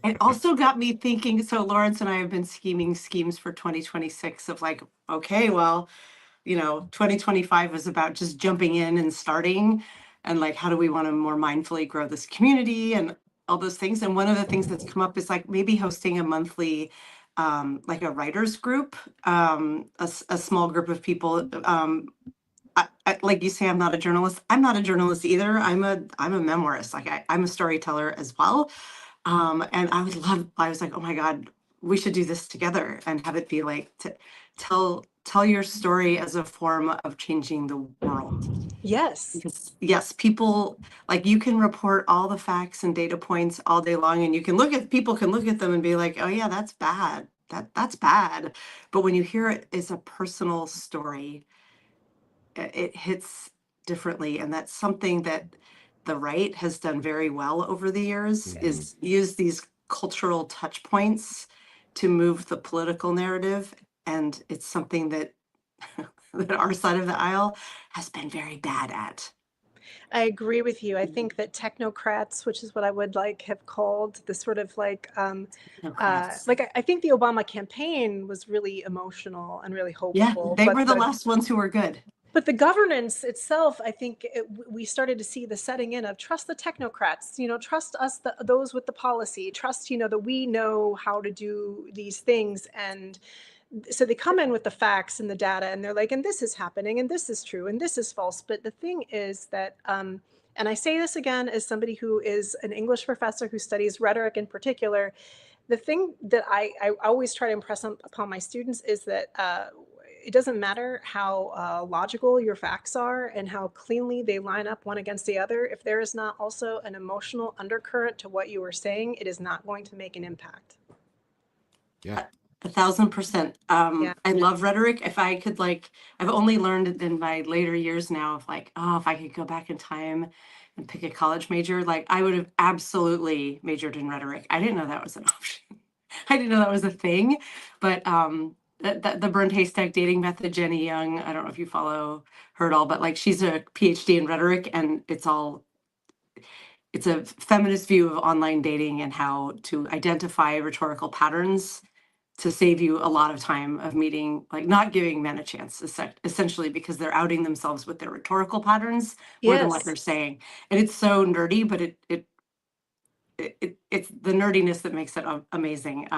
It also got me thinking. So Lawrence and I have been scheming schemes for 2026 of like, okay, well, 2025 is about just jumping in and starting, and like, how do we want to more mindfully grow this community and all those things. And one of the things that's come up is like maybe hosting a monthly, like a writers group, a small group of people. Like you say, I'm not a journalist. I'm not a journalist either. I'm a memoirist. Like I'm a storyteller as well. And I was like, oh my God, we should do this together and have it be like to tell your story as a form of changing the world. Yes. Because yes, people, like, you can report all the facts and data points all day long, and people can look at them and be like, oh yeah, that's bad. That's bad. But when you hear it as a personal story, it hits differently. And that's something that the right has done very well over the years, is use these cultural touch points to move the political narrative. And it's something that that our side of the aisle has been very bad at. I agree with you. I think that technocrats, which is what I would like have called the sort of like I think the Obama campaign was really emotional and really Yeah, hopeful. they but were the last ones who were good. But the governance itself, I think we started to see the setting in of trust the technocrats, trust us, those with the policy, trust, that we know how to do these things. And so they come in with the facts and the data, and they're like, and this is happening, and this is true, and this is false. But the thing is that, and I say this again as somebody who is an English professor who studies rhetoric in particular, the thing that I always try to impress upon my students is that it doesn't matter how logical your facts are and how cleanly they line up one against the other. If there is not also an emotional undercurrent to what you are saying, it is not going to make an impact. Yeah. 1,000%. Yeah. I love rhetoric. If I could, like, I've only learned it in my later years now of like, oh, if I could go back in time and pick a college major, like I would have absolutely majored in rhetoric. I didn't know that was an option. I didn't know that was a thing. But the burned haystack dating method, Jenny Young, I don't know if you follow her at all, but like she's a PhD in rhetoric, and it's a feminist view of online dating and how to identify rhetorical patterns to save you a lot of time of meeting, like not giving men a chance, essentially, because they're outing themselves with their rhetorical patterns more than what they're saying. And it's so nerdy, but it's the nerdiness that makes it amazing.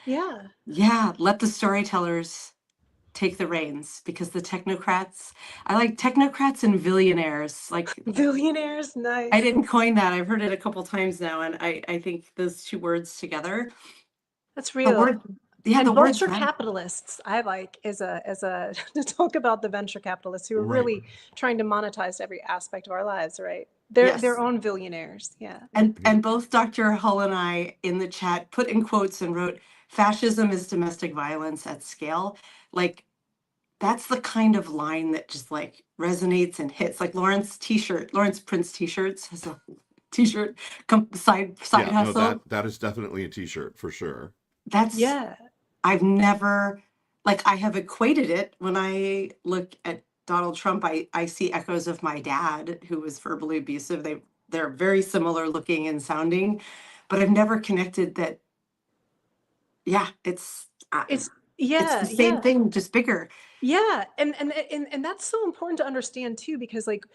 Yeah, let the storytellers take the reins, because the technocrats, I like technocrats and billionaires. Like billionaires, nice. I didn't coin that. I've heard it a couple times now, and I think those two words together. That's real. The venture capitalists, I like as a to talk about the venture capitalists who are really trying to monetize every aspect of our lives, right? They're their own billionaires. Yeah. And both Dr. Hull and I in the chat put in quotes and wrote, fascism is domestic violence at scale. Like that's the kind of line that just like resonates and hits. Like Lawrence prints t-shirts has a t-shirt side Yeah, no, hustle. that is definitely a t-shirt for sure. That's Yeah. I've never, like, I have equated it when I look at Donald Trump. I see echoes of my dad, who was verbally abusive. They're very similar looking and sounding, but I've never connected that. Yeah, It's it's the yeah, same yeah. thing, just bigger. Yeah, and that's so important to understand too, because like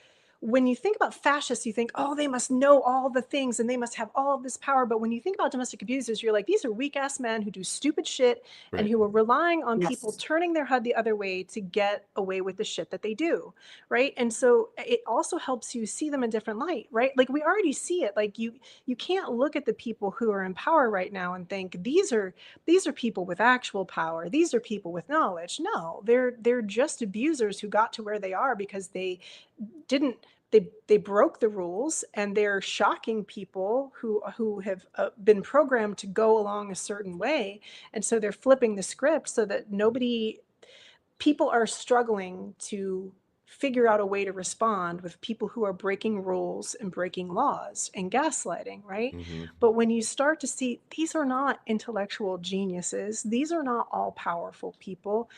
when you think about fascists, you think, oh, they must know all the things and they must have all of this power. But when you think about domestic abusers, you're like, these are weak ass men who do stupid shit and Right. who are relying on people Yes. turning their head the other way to get away with the shit that they do, right? And so it also helps you see them in different light, right? Like we already see it. Like you can't look at the people who are in power right now and think these are people with actual power, these are people with knowledge. No, they're just abusers who got to where they are because didn't they broke the rules, and they're shocking people who have been programmed to go along a certain way, and so they're flipping the script so that nobody people are struggling to figure out a way to respond with people who are breaking rules and breaking laws and gaslighting, right? Mm-hmm. But when you start to see these are not intellectual geniuses, these are not all powerful people,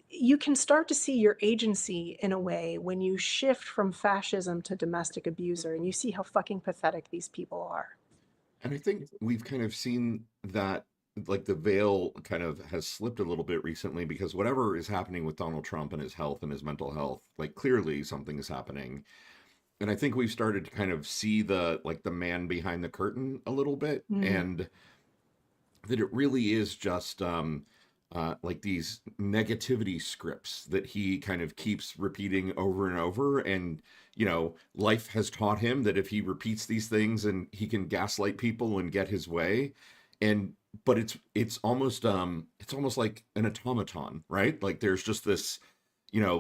you can start to see your agency in a way when you shift from fascism to domestic abuser, and you see how fucking pathetic these people are. And I think we've kind of seen that, like, the veil kind of has slipped a little bit recently, because whatever is happening with Donald Trump and his health and his mental health, like, clearly something is happening. And I think we've started to kind of see the man behind the curtain a little bit, Mm. and that it really is just like these negativity scripts that he kind of keeps repeating over and over. And, life has taught him that if he repeats these things and he can gaslight people and get his way. And, but it's almost like an automaton, right? Like there's just this,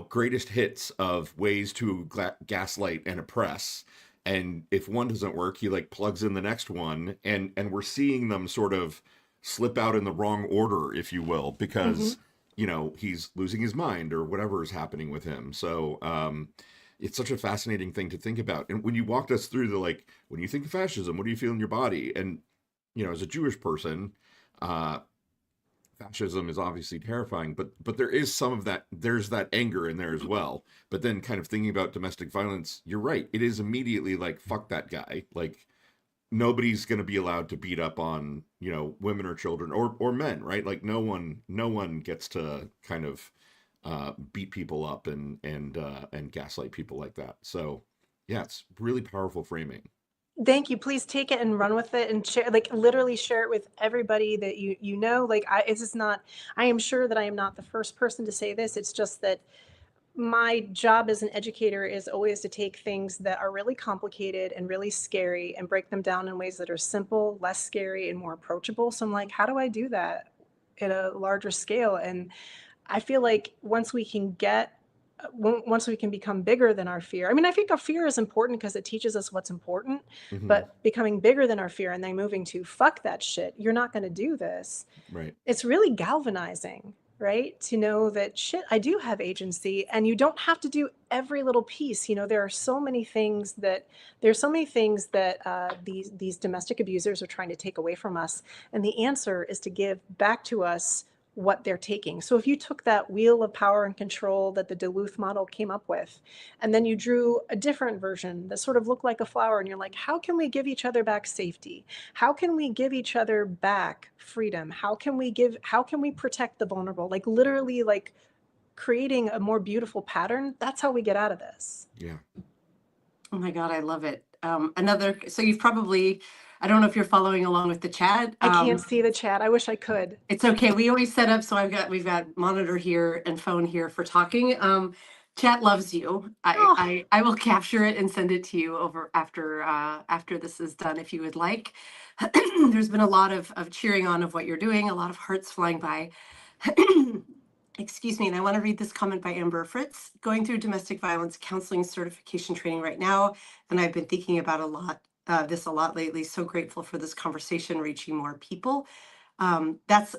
greatest hits of ways to gaslight and oppress. And if one doesn't work, he like plugs in the next one, and we're seeing them sort of slip out in the wrong order, if you will, Hmm. because he's losing his mind or whatever is happening with him. So it's such a fascinating thing to think about. And when you walked us through when you think of fascism, what do you feel in your body? And as a Jewish person, uh, fascism is obviously terrifying, but there is some of that. There's that anger in there as well. But then, kind of thinking about domestic violence, you're right. It is immediately like, fuck that guy. Like, nobody's going to be allowed to beat up on women or children or men, right? Like no one gets to kind of beat people up and gaslight people like that. So yeah, it's really powerful framing. Thank you. Please take it and run with it and share, like literally share it with everybody that you know. Like it's just not. I am sure that I am not the first person to say this. It's just that my job as an educator is always to take things that are really complicated and really scary and break them down in ways that are simple, less scary, and more approachable. So I'm like, how do I do that at a larger scale? And I feel like once we can become bigger than our fear. I mean, I think our fear is important because it teaches us what's important, Hmm. but becoming bigger than our fear and then moving to fuck that shit, you're not going to do this. Right. It's really galvanizing, right? To know that shit, I do have agency, and you don't have to do every little piece. There are so many things that these domestic abusers are trying to take away from us, and the answer is to give back to us what they're taking. So if you took that wheel of power and control that the Duluth model came up with, and then you drew a different version that sort of looked like a flower, and you're like, how can we give each other back safety? How can we give each other back freedom? How can we protect the vulnerable? Like literally like creating a more beautiful pattern. That's how we get out of this. Yeah. Oh my God, I love it. So you've probably, I don't know if you're following along with the chat. I can't see the chat. I wish I could. It's okay. We always set up so we've got monitor here and phone here for talking. Chat loves you. Oh, I will capture it and send it to you over after this is done if you would like. There's been a lot of cheering on of what you're doing, a lot of hearts flying by. Excuse me, and I want to read this comment by Amber Fritz. Going through domestic violence counseling certification training right now, and I've been thinking about this a lot lately. So grateful for this conversation reaching more people. That's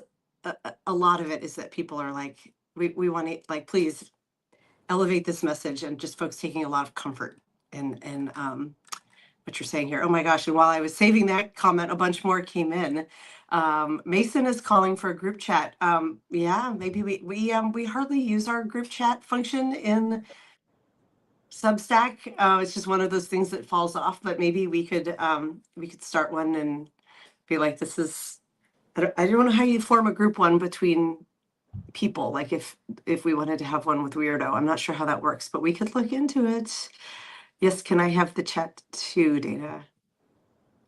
a lot of it is that people are like, we want to like, please elevate this message, and just folks taking a lot of comfort and what you're saying here. Oh my gosh. And while I was saving that comment, a bunch more came in. Mason is calling for a group chat. Yeah, maybe we hardly use our group chat function in Substack. It's just one of those things that falls off, but maybe we could start one and be like, this is, I don't know how you form a group one between people. Like if we wanted to have one with Weirdo, I'm not sure how that works, but we could look into it. Yes, can I have the chat too, Dana?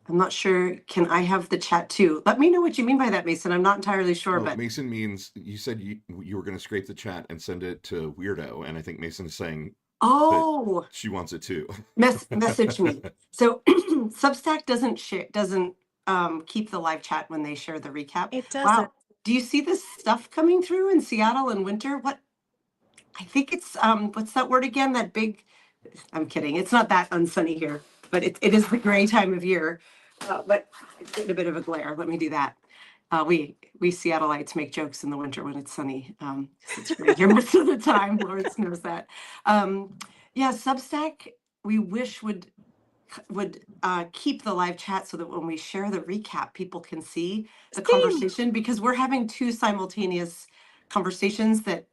I'm not sure. Can I have the chat too? Let me know what you mean by that, Mason. I'm not entirely sure, Oh, but Mason means you said you were going to scrape the chat and send it to Weirdo, and I think Mason's saying that oh, she wants it too. message me. So Substack doesn't keep the live chat when they share the recap. It doesn't. Wow. Do you see this stuff coming through in Seattle in winter? What? I think it's what's that word again? That big, I'm kidding. It's not that unsunny here, but it is the gray time of year. But it's a bit of a glare. Let me do that. We Seattleites make jokes in the winter when it's sunny. 'Cause it's gray here most of the time. Lawrence knows that. Yeah, Substack, we wish would keep the live chat so that when we share the recap, people can see the Same. conversation, because we're having two simultaneous conversations that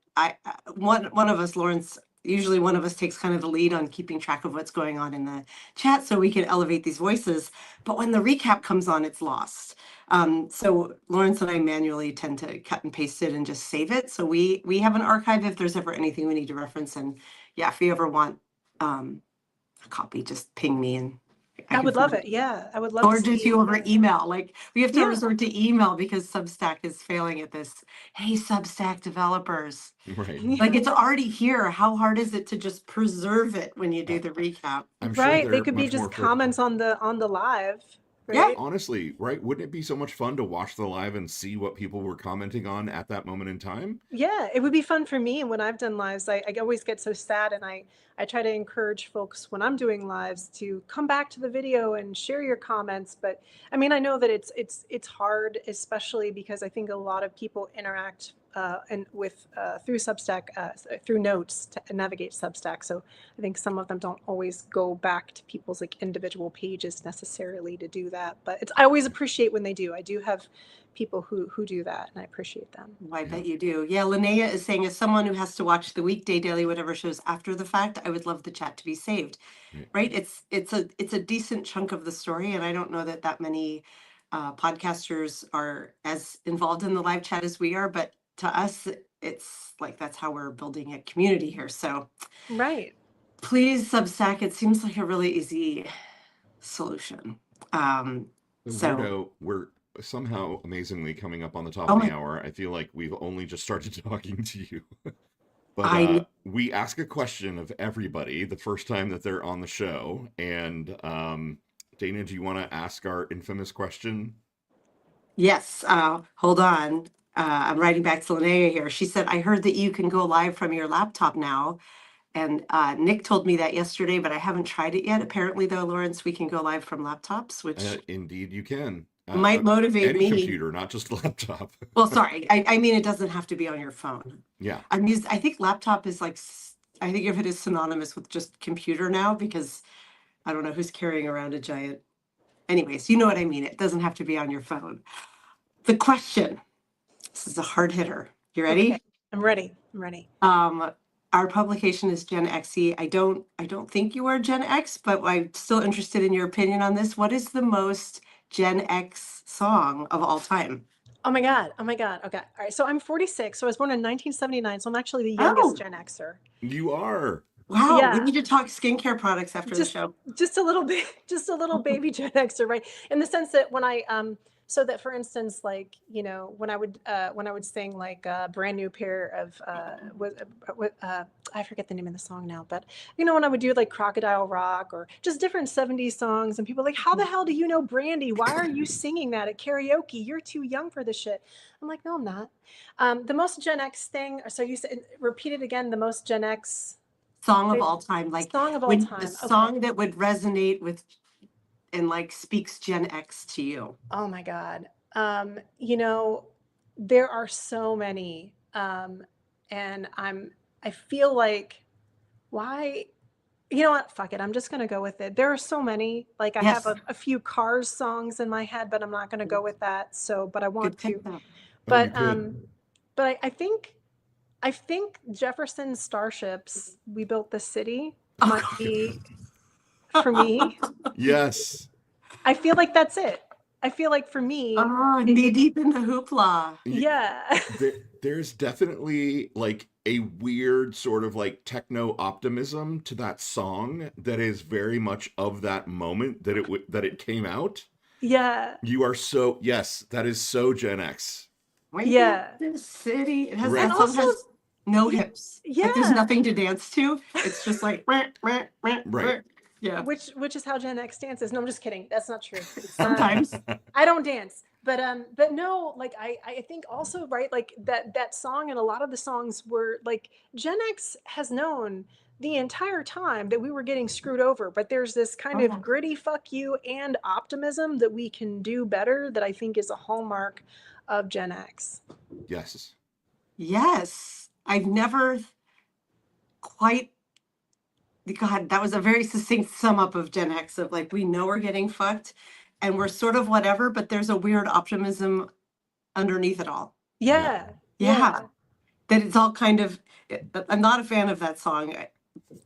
one of us, Lawrence, usually one of us takes kind of the lead on keeping track of what's going on in the chat so we can elevate these voices. But when the recap comes on, it's lost. So Lawrence and I manually tend to cut and paste it and just save it. So we have an archive if there's ever anything we need to reference. And yeah, if you ever want a copy, just ping me and I would love it. Yeah, I would love to or just see. you over email. Like we have to Yeah. resort to email because Substack is failing at this. Hey, Substack developers, Right. like it's already here. How hard is it to just preserve it when you do the recap? I'm sure Right. They they're could be much more just comments on the live, Yeah. right? honestly, right? Wouldn't it be so much fun to watch the live and see what people were commenting on at that moment in time? Yeah, it would be fun for me. And when I've done lives, I always get so sad, and I try to encourage folks when I'm doing lives to come back to the video and share your comments. But I mean, I know that it's hard, especially because I think a lot of people interact and with through Substack through notes to navigate Substack. So I think some of them don't always go back to people's like individual pages necessarily to do that. But I always appreciate when they do. I do have people who do that, and I appreciate them. I bet you do. Yeah, Linnea is saying, as someone who has to watch the weekday daily whatever shows after the fact, I would love the chat to be saved. Right? It's a decent chunk of the story, and I don't know that many podcasters are as involved in the live chat as we are, but to us, it's like that's how we're building a community here. So Right. please, Substack. It seems like a really easy solution. So Weirdo, we're somehow amazingly coming up on the top oh of the my, hour. I feel like we've only just started talking to you. But I we ask a question of everybody the first time that they're on the show. And Dana, do you want to ask our infamous question? yes. Hold on. I'm writing back to Linnea here. She said, I heard that you can go live from your laptop now. And Nick told me that yesterday, but I haven't tried it yet. Apparently, though, Lawrence, we can go live from laptops, which Indeed, you can. might motivate Any me. computer, not just a laptop. Well, sorry. I mean, it doesn't have to be on your phone. Yeah. I think laptop is like, I think of it as synonymous with just computer now, because I don't know who's carrying around a giant. Anyways, you know what I mean. It doesn't have to be on your phone. The question, this is a hard hitter. You ready? Okay. I'm ready. I'm ready. Our publication is Gen XE. I don't think you are Gen X, but I'm still interested in your opinion on this. What is the most Gen X song of all time? Oh my God. Oh my God. Okay. All right. So I'm 46. So I was born in 1979. So I'm actually the youngest Gen Xer. You are. Wow. Yeah. We need to talk skincare products after the show. Just a little bit, just a little baby Gen Xer, right? In the sense that when I so that for instance, like, you know, when I would sing like a brand new pair of I forget the name of the song now, but you know, when I would do like Crocodile Rock or just different 70s songs, and people are like, how the hell do you know Brandy? Why are you singing that at karaoke? You're too young for this shit. I'm like, no, I'm not. The most Gen X thing, so you said, repeat it again, the most Gen X Song of all time, like song of all when time. the song that would resonate with and like speaks Gen X to you. Oh my God. You know, there are so many. And I feel like, why You know what? Fuck it. I'm just gonna go with it. There are so many. Like I have Yes. a few Cars songs in my head, but I'm not gonna go with that. So, but I want Good to. pick though. Oh, you But could. I think Jefferson's Starships, We Built the City, might Oh, be for me. Yes. I feel like that's it. I feel like for me, oh, it, knee it deep in the hoopla. yeah. There's definitely like a weird sort of like techno optimism to that song that is very much of that moment that that it came out. Yeah. You are so, yes, that is so Gen X. We built Yeah. this city. It has And Right. that song also, has no yeah, hips. Like there's yeah, nothing to dance to. It's just like rah, rah, rah, Right. rah. Yeah. which is how Gen X dances. No, I'm just kidding. That's not true. Sometimes. I don't dance, but no, like I think also, right, like that song and a lot of the songs were like Gen X has known the entire time that we were getting screwed over, but there's this kind Oh yeah. of gritty fuck you and optimism that we can do better that I think is a hallmark of Gen X. Yes. Yes. I've never quite God, that was a very succinct sum up of Gen X of like we know we're getting fucked and we're sort of whatever, but there's a weird optimism underneath it all. Yeah. Yeah. Yeah. Yeah. That it's all kind of I'm not a fan of that song,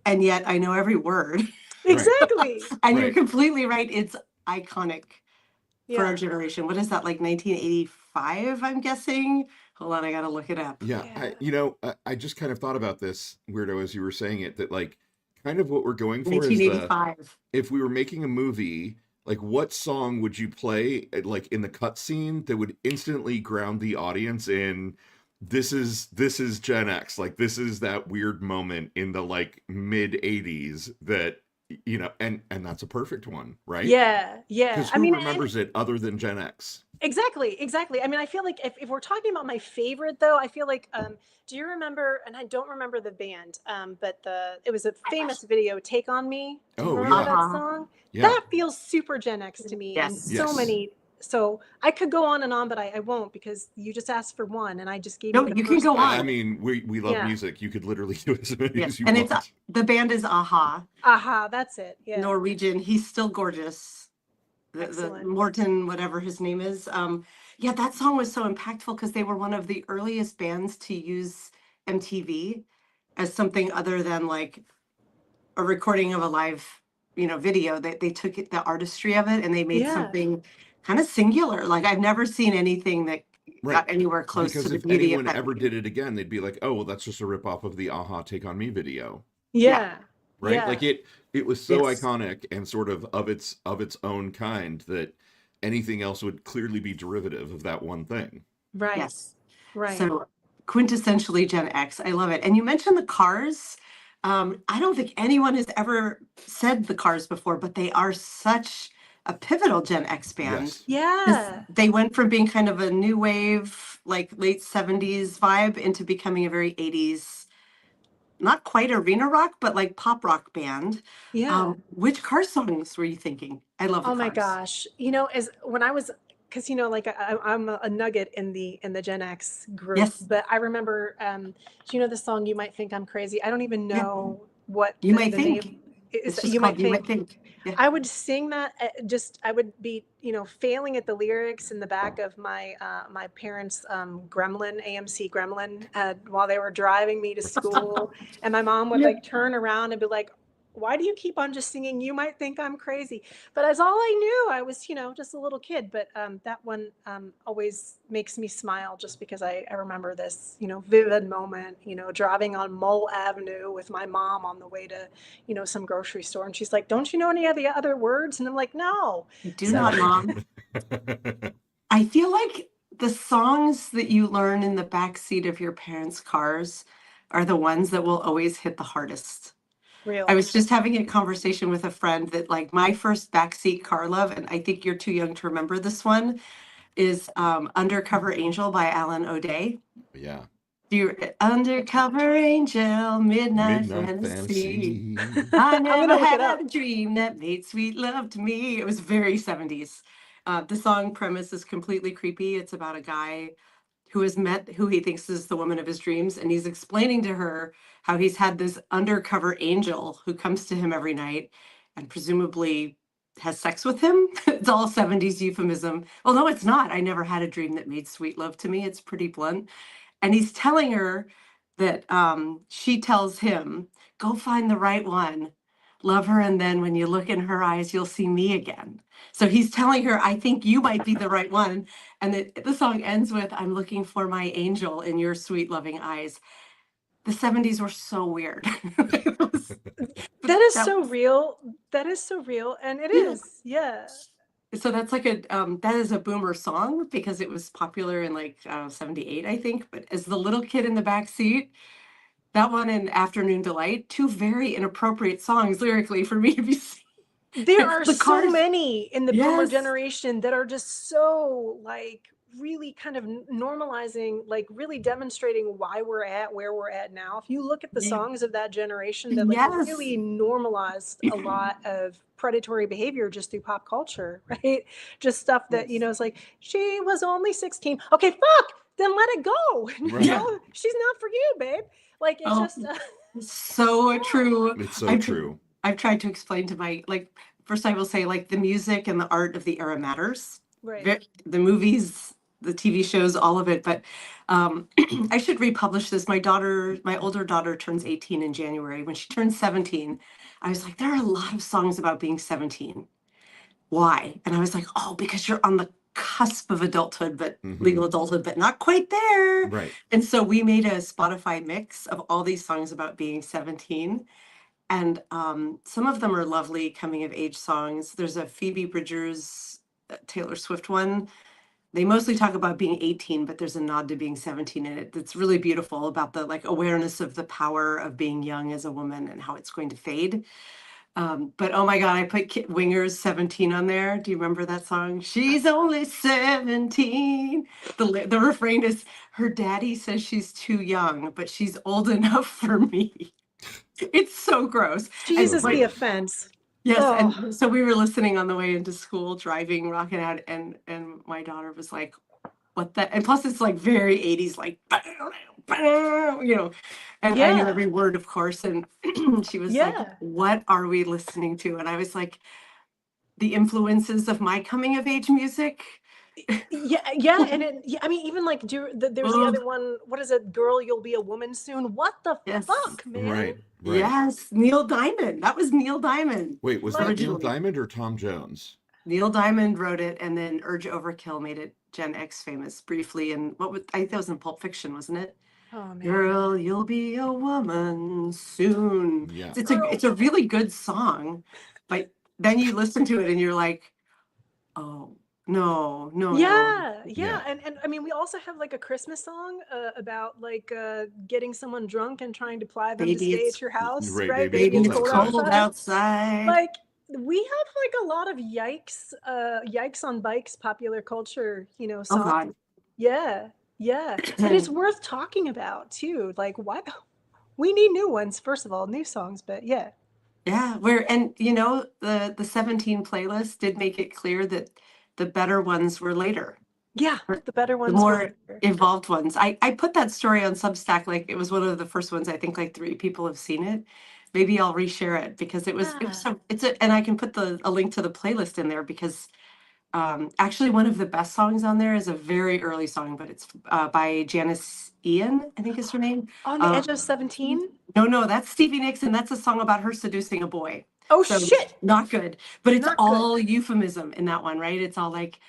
and yet I know every word. Right. Exactly. And you're Right. completely right. It's iconic for our Yeah. generation. What is that, like 1985, I'm guessing? Hold on, I gotta look it up. Yeah. Yeah. I just kind of thought about this, Weirdo, as you were saying it, that like kind of what we're going for is 1985. if we were making a movie, like what song would you play like in the cutscene that would instantly ground the audience in this is Gen X. Like this is that weird moment in the like mid 80s that and that's a perfect one, right? Yeah. Yeah. Because I who mean, and remembers it other than Gen X? exactly, exactly. I mean, I feel like if we're talking about my favorite though, I feel like do you remember, and I don't remember the band, but it was a famous video, Take on Me. Do you Oh remember yeah. that Uh-huh. song? Yeah. That feels super Gen X to me and Yes. so Yes. many. So I could go on and on, but I won't because you just asked for one and I just gave you No, the you can first go one. I on. mean, we love Yeah. music. You could literally do as many Yes. as you And it's want. the band is Aha, Aha, that's it. Yeah. Norwegian. He's still gorgeous. The Excellent. Morten, whatever his name is. Yeah, that song was so impactful because they were one of the earliest bands to use MTV as something other than like a recording of a live, video. They took it, the artistry of it, and they made Yeah. something kind of singular. Like I've never seen anything that Right. got anywhere close to Because the if beauty of anyone that ever video. did it again, they'd be like, "Oh, well, that's just a ripoff of the Aha Take on Me video." Yeah. Right? Yeah. Like it was so Yes. iconic and sort of its own kind that anything else would clearly be derivative of that one thing. Right. Yes. Right. So quintessentially Gen X. I love it. And you mentioned the Cars. I don't think anyone has ever said the Cars before, but they are such a pivotal Gen X band. Yes. 'Cause Yeah. they went from being kind of a new wave, like late 70s vibe into becoming a very 80s, not quite arena rock, but like pop rock band. Yeah. Which Cars songs were you thinking? I love the Oh my Cars. gosh. As when I was, because like I'm a nugget in the Gen X group, Yes. but I remember, do you know the song "You Might Think I'm Crazy"? I don't even Yeah. know what You might the think. name is. It's just You called might You Might think. Think. Yeah. I would sing that. I would be, failing at the lyrics in the back of my parents' Gremlin AMC Gremlin while they were driving me to school, and my mom would Yeah. like turn around and be like, "Why do you keep on just singing? You might think I'm crazy." But as all I knew, I was, just a little kid. But that one always makes me smile just because I remember this, vivid moment, driving on Mole Avenue with my mom on the way to, some grocery store. And she's like, "Don't you know any of the other words?" And I'm like, "No." I do So- not, Mom. I feel like the songs that you learn in the backseat of your parents' cars are the ones that will always hit the hardest. Real. I was just having a conversation with a friend that like my first backseat car love, and I think you're too young to remember this one, is Undercover Angel by Alan O'Day. Yeah. You Undercover Angel, Midnight Midnight Fantasy. Fantasy. I I'm never gonna look had it up. a dream that made sweet love to me. It was very 70s. The song premise is completely creepy. It's about a guy who he thinks is the woman of his dreams, and he's explaining to her how he's had this undercover angel who comes to him every night and presumably has sex with him. It's all 70s euphemism. Well, no, it's not. I never had a dream that made sweet love to me. It's pretty blunt. And he's telling her that she tells him, go find the right one, love her, and then when you look in her eyes, you'll see me again. So he's telling her, I think you might be the right one. And the song ends with, I'm looking for my angel in your sweet, loving eyes. The 70s were so weird. That is so real. That is so real. And it is. Yeah. So that's like that is a boomer song because it was popular in like 78, I think. But as the little kid in the back seat, that one and Afternoon Delight, two very inappropriate songs lyrically for me to be singing. There are The so Cars. many in the boomer Yes. generation that are just so like really kind of normalizing, like really demonstrating why we're at where we're at now. If you look at the Yeah. songs of that generation that like Yes. really normalized a lot of predatory behavior just through pop culture, right? Just stuff that, you know, it's like, she was only 16. Okay, fuck, then let it go. Right. You know, she's not for you, babe. Like it's just so true. It's so true. I've tried to explain to my, like, first I will say, like, the music and the art of the era matters. right. The movies, the TV shows, all of it. But I should republish this. My older daughter turns 18 in January. When she turned 17, I was like, there are a lot of songs about being 17. Why? And I was like, oh, because you're on the cusp of adulthood, but legal adulthood, but not quite there. Right. And so we made a Spotify mix of all these songs about being 17. And some of them are lovely coming of age songs. There's a Phoebe Bridgers, Taylor Swift one. They mostly talk about being 18, but there's a nod to being 17 in it. That's really beautiful about the like awareness of the power of being young as a woman and how it's going to fade. But oh my God, I put Winger's 17 on there. Do you remember that song? She's only 17. The refrain is, her daddy says she's too young, but she's old enough for me. It's so gross. Jesus, And, the offense. Yes, Oh. and so we were listening on the way into school, driving, rocking out, and my daughter was like, what that? And plus it's like very 80s, like, you know, and I knew every word, of course. And she was like, what are we listening to? And I was like, the influences of my coming of age music. Yeah, and I mean, even like, there's the other one. What is it? Girl, you'll be a woman soon. What the fuck, man? Right. Yes, Neil Diamond. That was Neil Diamond. Wait, was that Neil Diamond or Tom Jones? Neil Diamond wrote it, and then Urge Overkill made it Gen X famous briefly. And I think that was in Pulp Fiction, wasn't it? Oh man. Girl, you'll be a woman soon. Yeah. It's a really good song, but then you listen to it and you're like, oh. No. Yeah. And I mean, we also have like a Christmas song about like getting someone drunk and trying to ply them to stay at your house, right? Baby, it's cold outside. Like we have like a lot of yikes on bikes, popular culture, you know, songs. Oh God. Yeah. And it's worth talking about too. Like what? We need new ones, first of all, new songs, but yeah. Yeah, and you know, the 17 playlist did make it clear that the better ones were later. Yeah, the better ones. The more evolved ones. I put that story on Substack, like it was one of the first ones. I think like 3 people have seen it. Maybe I'll reshare it because it was so and I can put a link to the playlist in there because actually one of the best songs on there is a very early song, but it's by Janice Ian, I think is her name. On the Edge of 17? No, that's Stevie Nicks, and that's a song about her seducing a boy. Oh, so shit. Not good. But it's all euphemism in that one, right? It's all like,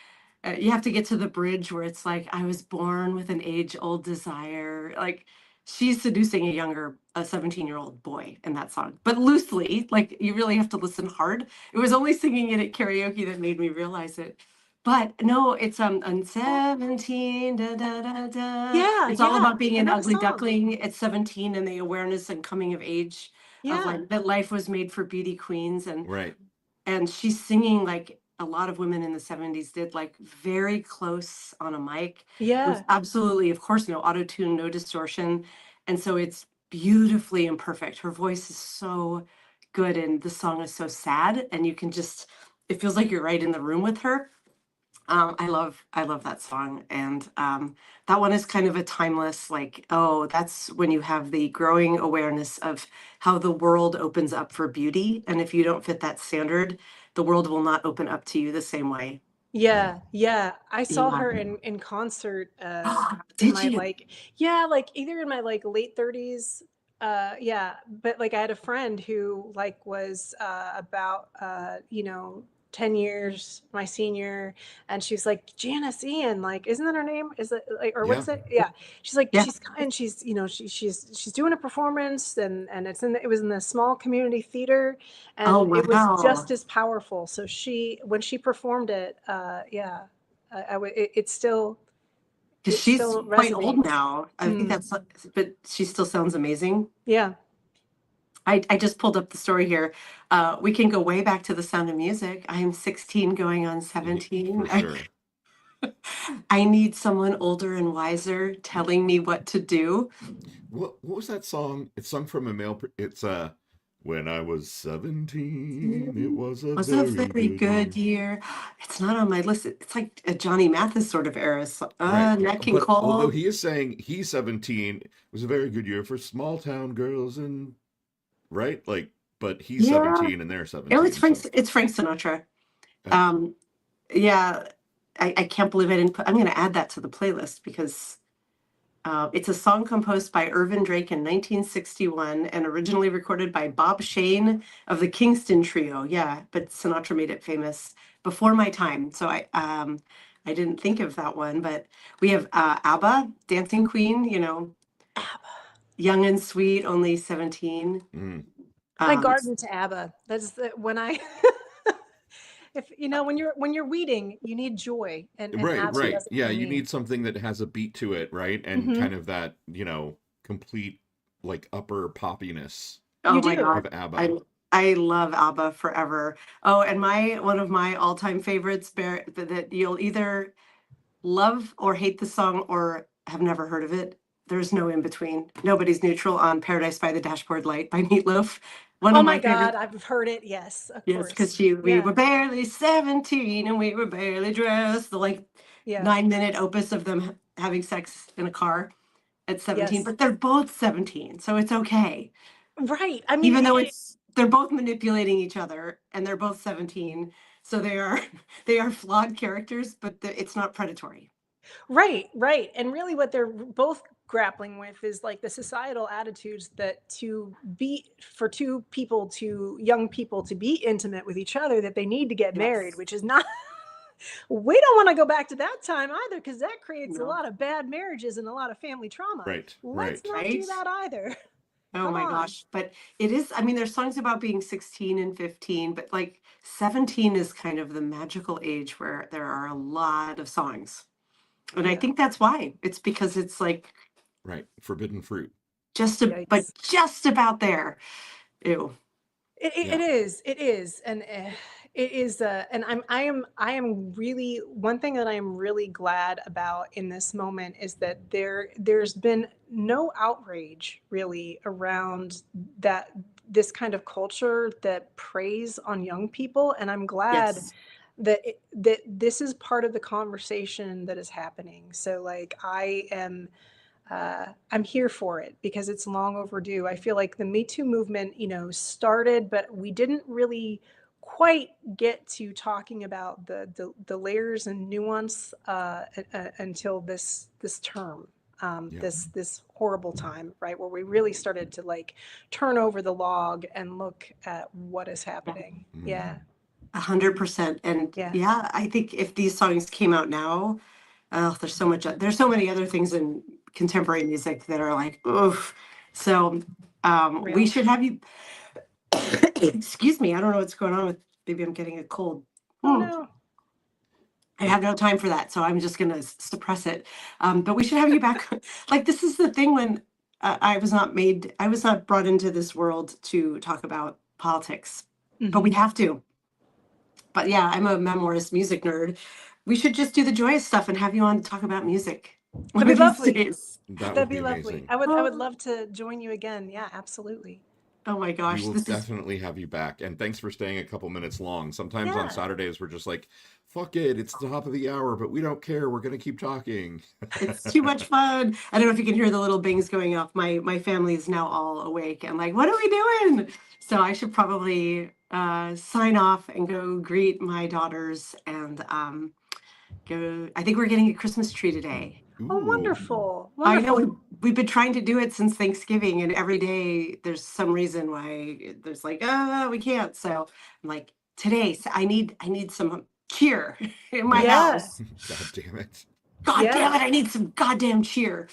you have to get to the bridge where it's like, I was born with an age-old desire. Like, she's seducing a 17-year-old boy in that song. But loosely, like, you really have to listen hard. It was only singing it at karaoke that made me realize it. But no, it's on 17, da da da da. Yeah, it's all about being an ugly duckling at 17 and the awareness and coming of age of like that life was made for beauty queens and she's singing like a lot of women in the 70s did, like very close on a mic. With absolutely, of course, no auto-tune, no distortion, and so it's beautifully imperfect. Her voice is so good and the song is so sad, and you can just, it feels like you're right in the room with her. I love that song, and that one is kind of a timeless, like, oh, that's when you have the growing awareness of how the world opens up for beauty, and if you don't fit that standard, the world will not open up to you the same way. Yeah, yeah. I saw Yeah. her in concert, gosh, in Did my, you? like, yeah, like, either in my, like, late 30s, yeah, but, like, I had a friend who, like, was, about, 10 years my senior, and she's like, "Janice Ian, like, isn't that her name? Is it, like, or Yeah. what's it?" Yeah. She's like, Yeah. and she's, she's doing a performance, and it was in the small community theater, Oh and it was wow. just as powerful. So when she performed it, yeah, it still, Because she's quite old resonates. now. I think Mm, that's, but she still sounds amazing. yeah. I just pulled up the story here. We can go way back to the Sound of Music. I am 16 going on For 17. sure. I need someone older and wiser telling me what to do. What was that song? It's sung from a male. It's when I was 17, it was a Was a very very good good year. year. It's not on my list. It's like a Johnny Mathis sort of era. Right. Nat King But although Cole. he is saying he's 17, it was a very good year for small town girls and right? Like, but he's Yeah. 17 and they're Oh, it's 17. Frank. So It's Frank Sinatra. uh, Um, yeah. I can't believe I didn't put. I'm going to add that to the playlist because it's a song composed by Irvin Drake in 1961 and originally recorded by Bob Shane of the Kingston Trio. Yeah, but Sinatra made it famous before my time, so I didn't think of that one. But we have ABBA, Dancing Queen. Young and sweet, only 17. mm, My Um, garden to ABBA. That's when I, if when you're weeding, you need joy, and right, ABBA right. does it Yeah, for you me. need something that has a beat to it, right? And Hmm. kind of that, complete like upper poppiness oh You my do. God, of ABBA. I I love ABBA forever. Oh, and my one of my all-time favorites, that you'll either love or hate the song or have never heard of it. There's no in between. Nobody's neutral on Paradise by the Dashboard Light by Meatloaf. One Oh of my my God, favorite. I've heard it. Yes, of Yes, course. because we Yeah, were barely 17 and we were barely dressed. The like yeah, 9 minute opus of them having sex in a car at 17, yes. but they're both 17, so it's okay. Right. I mean, Even though they're both manipulating each other and they're both 17, so they are they are flawed characters, but it's not predatory. right, right. And really what they're both grappling with is like the societal attitudes that for young people to be intimate with each other, that they need to get married, Yes. which is not, we don't want to go back to that time either, because that creates a No. lot of bad marriages and a lot of family trauma. Right, Let's right. not Right? do that either. Oh Come my on. gosh. But it is, I mean, there's songs about being 16 and 15, but like 17 is kind of the magical age where there are a lot of songs. And I Yeah. think that's why. It's because it's like Right. Forbidden fruit. but Yikes. just about there. Ew. It Yeah. is. It is. And it is. And I am really, one thing that I am really glad about in this moment is that there's been no outrage really around that, this kind of culture that preys on young people. And I'm glad Yes. that this is part of the conversation that is happening. So like I'm here for it because it's long overdue. I feel like the Me Too movement, started, but we didn't really quite get to talking about the layers and nuance until this term, Yeah. this horrible time, right, where we really started to like turn over the log and look at what is Yeah. happening. Mm, Yeah, 100%. And yeah, yeah, I think if these songs came out now, oh, there's so many other things in contemporary music that are like, oof. So we real. should have you, excuse me, I don't know what's going on with, maybe I'm getting a cold. Oh Hmm. no. I have no time for that, so I'm just gonna suppress it. But we should have you back. Like this is the thing when I was not brought into this world to talk about politics, but we Hmm. have to. But yeah, I'm a memoirist music nerd. We should just do the joyous stuff and have you on to talk about music one That'd of be these lovely. days. that would That'd be be lovely. amazing. I would Oh, love to join you again. Yeah, absolutely. oh my We gosh, will this is definitely have you back. And thanks for staying a couple minutes long. Sometimes on Yeah. Saturdays, we're just like fuck it, it's the top of the hour, but we don't care. We're gonna keep talking. It's too much fun. I don't know if you can hear the little bings going off. My family is now all awake and like, what are we doing? So I should probably sign off and go greet my daughters and go. I think we're getting a Christmas tree today. Oh, Ooh, wonderful. I know Wonderful. we've been trying to do it since Thanksgiving, and every day there's some reason why there's like, we can't. So I'm like, today I need some cheer in my Yeah. house. God damn it. God Yeah. damn it, I need some goddamn cheer.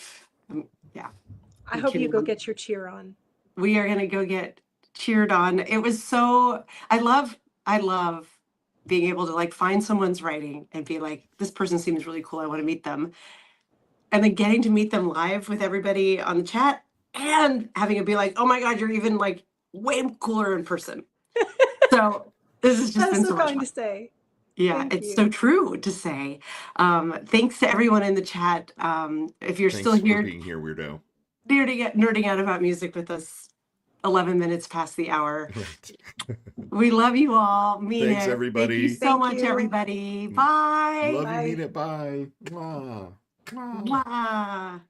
Yeah, I I'm hope you kidding. go get your cheer on. We are gonna go get cheered on. It was so I love being able to like find someone's writing and be like, this person seems really cool. I want to meet them. And then getting to meet them live with everybody on the chat and having it be like, oh my God, you're even like way cooler in person. So this has just That's been so so much kind fun. to say. Yeah, Thank it's you. so true to say. Thanks to everyone in the chat. If you're Thanks still for here being here, Weirdo. nerding out about music with us 11 minutes past the hour. Right. We love you all. Mean Thanks, it. everybody. Thank you so Thank much, you. everybody. Bye. Love you, Bye. mean it. Bye. Mwah. Mwah. Mwah.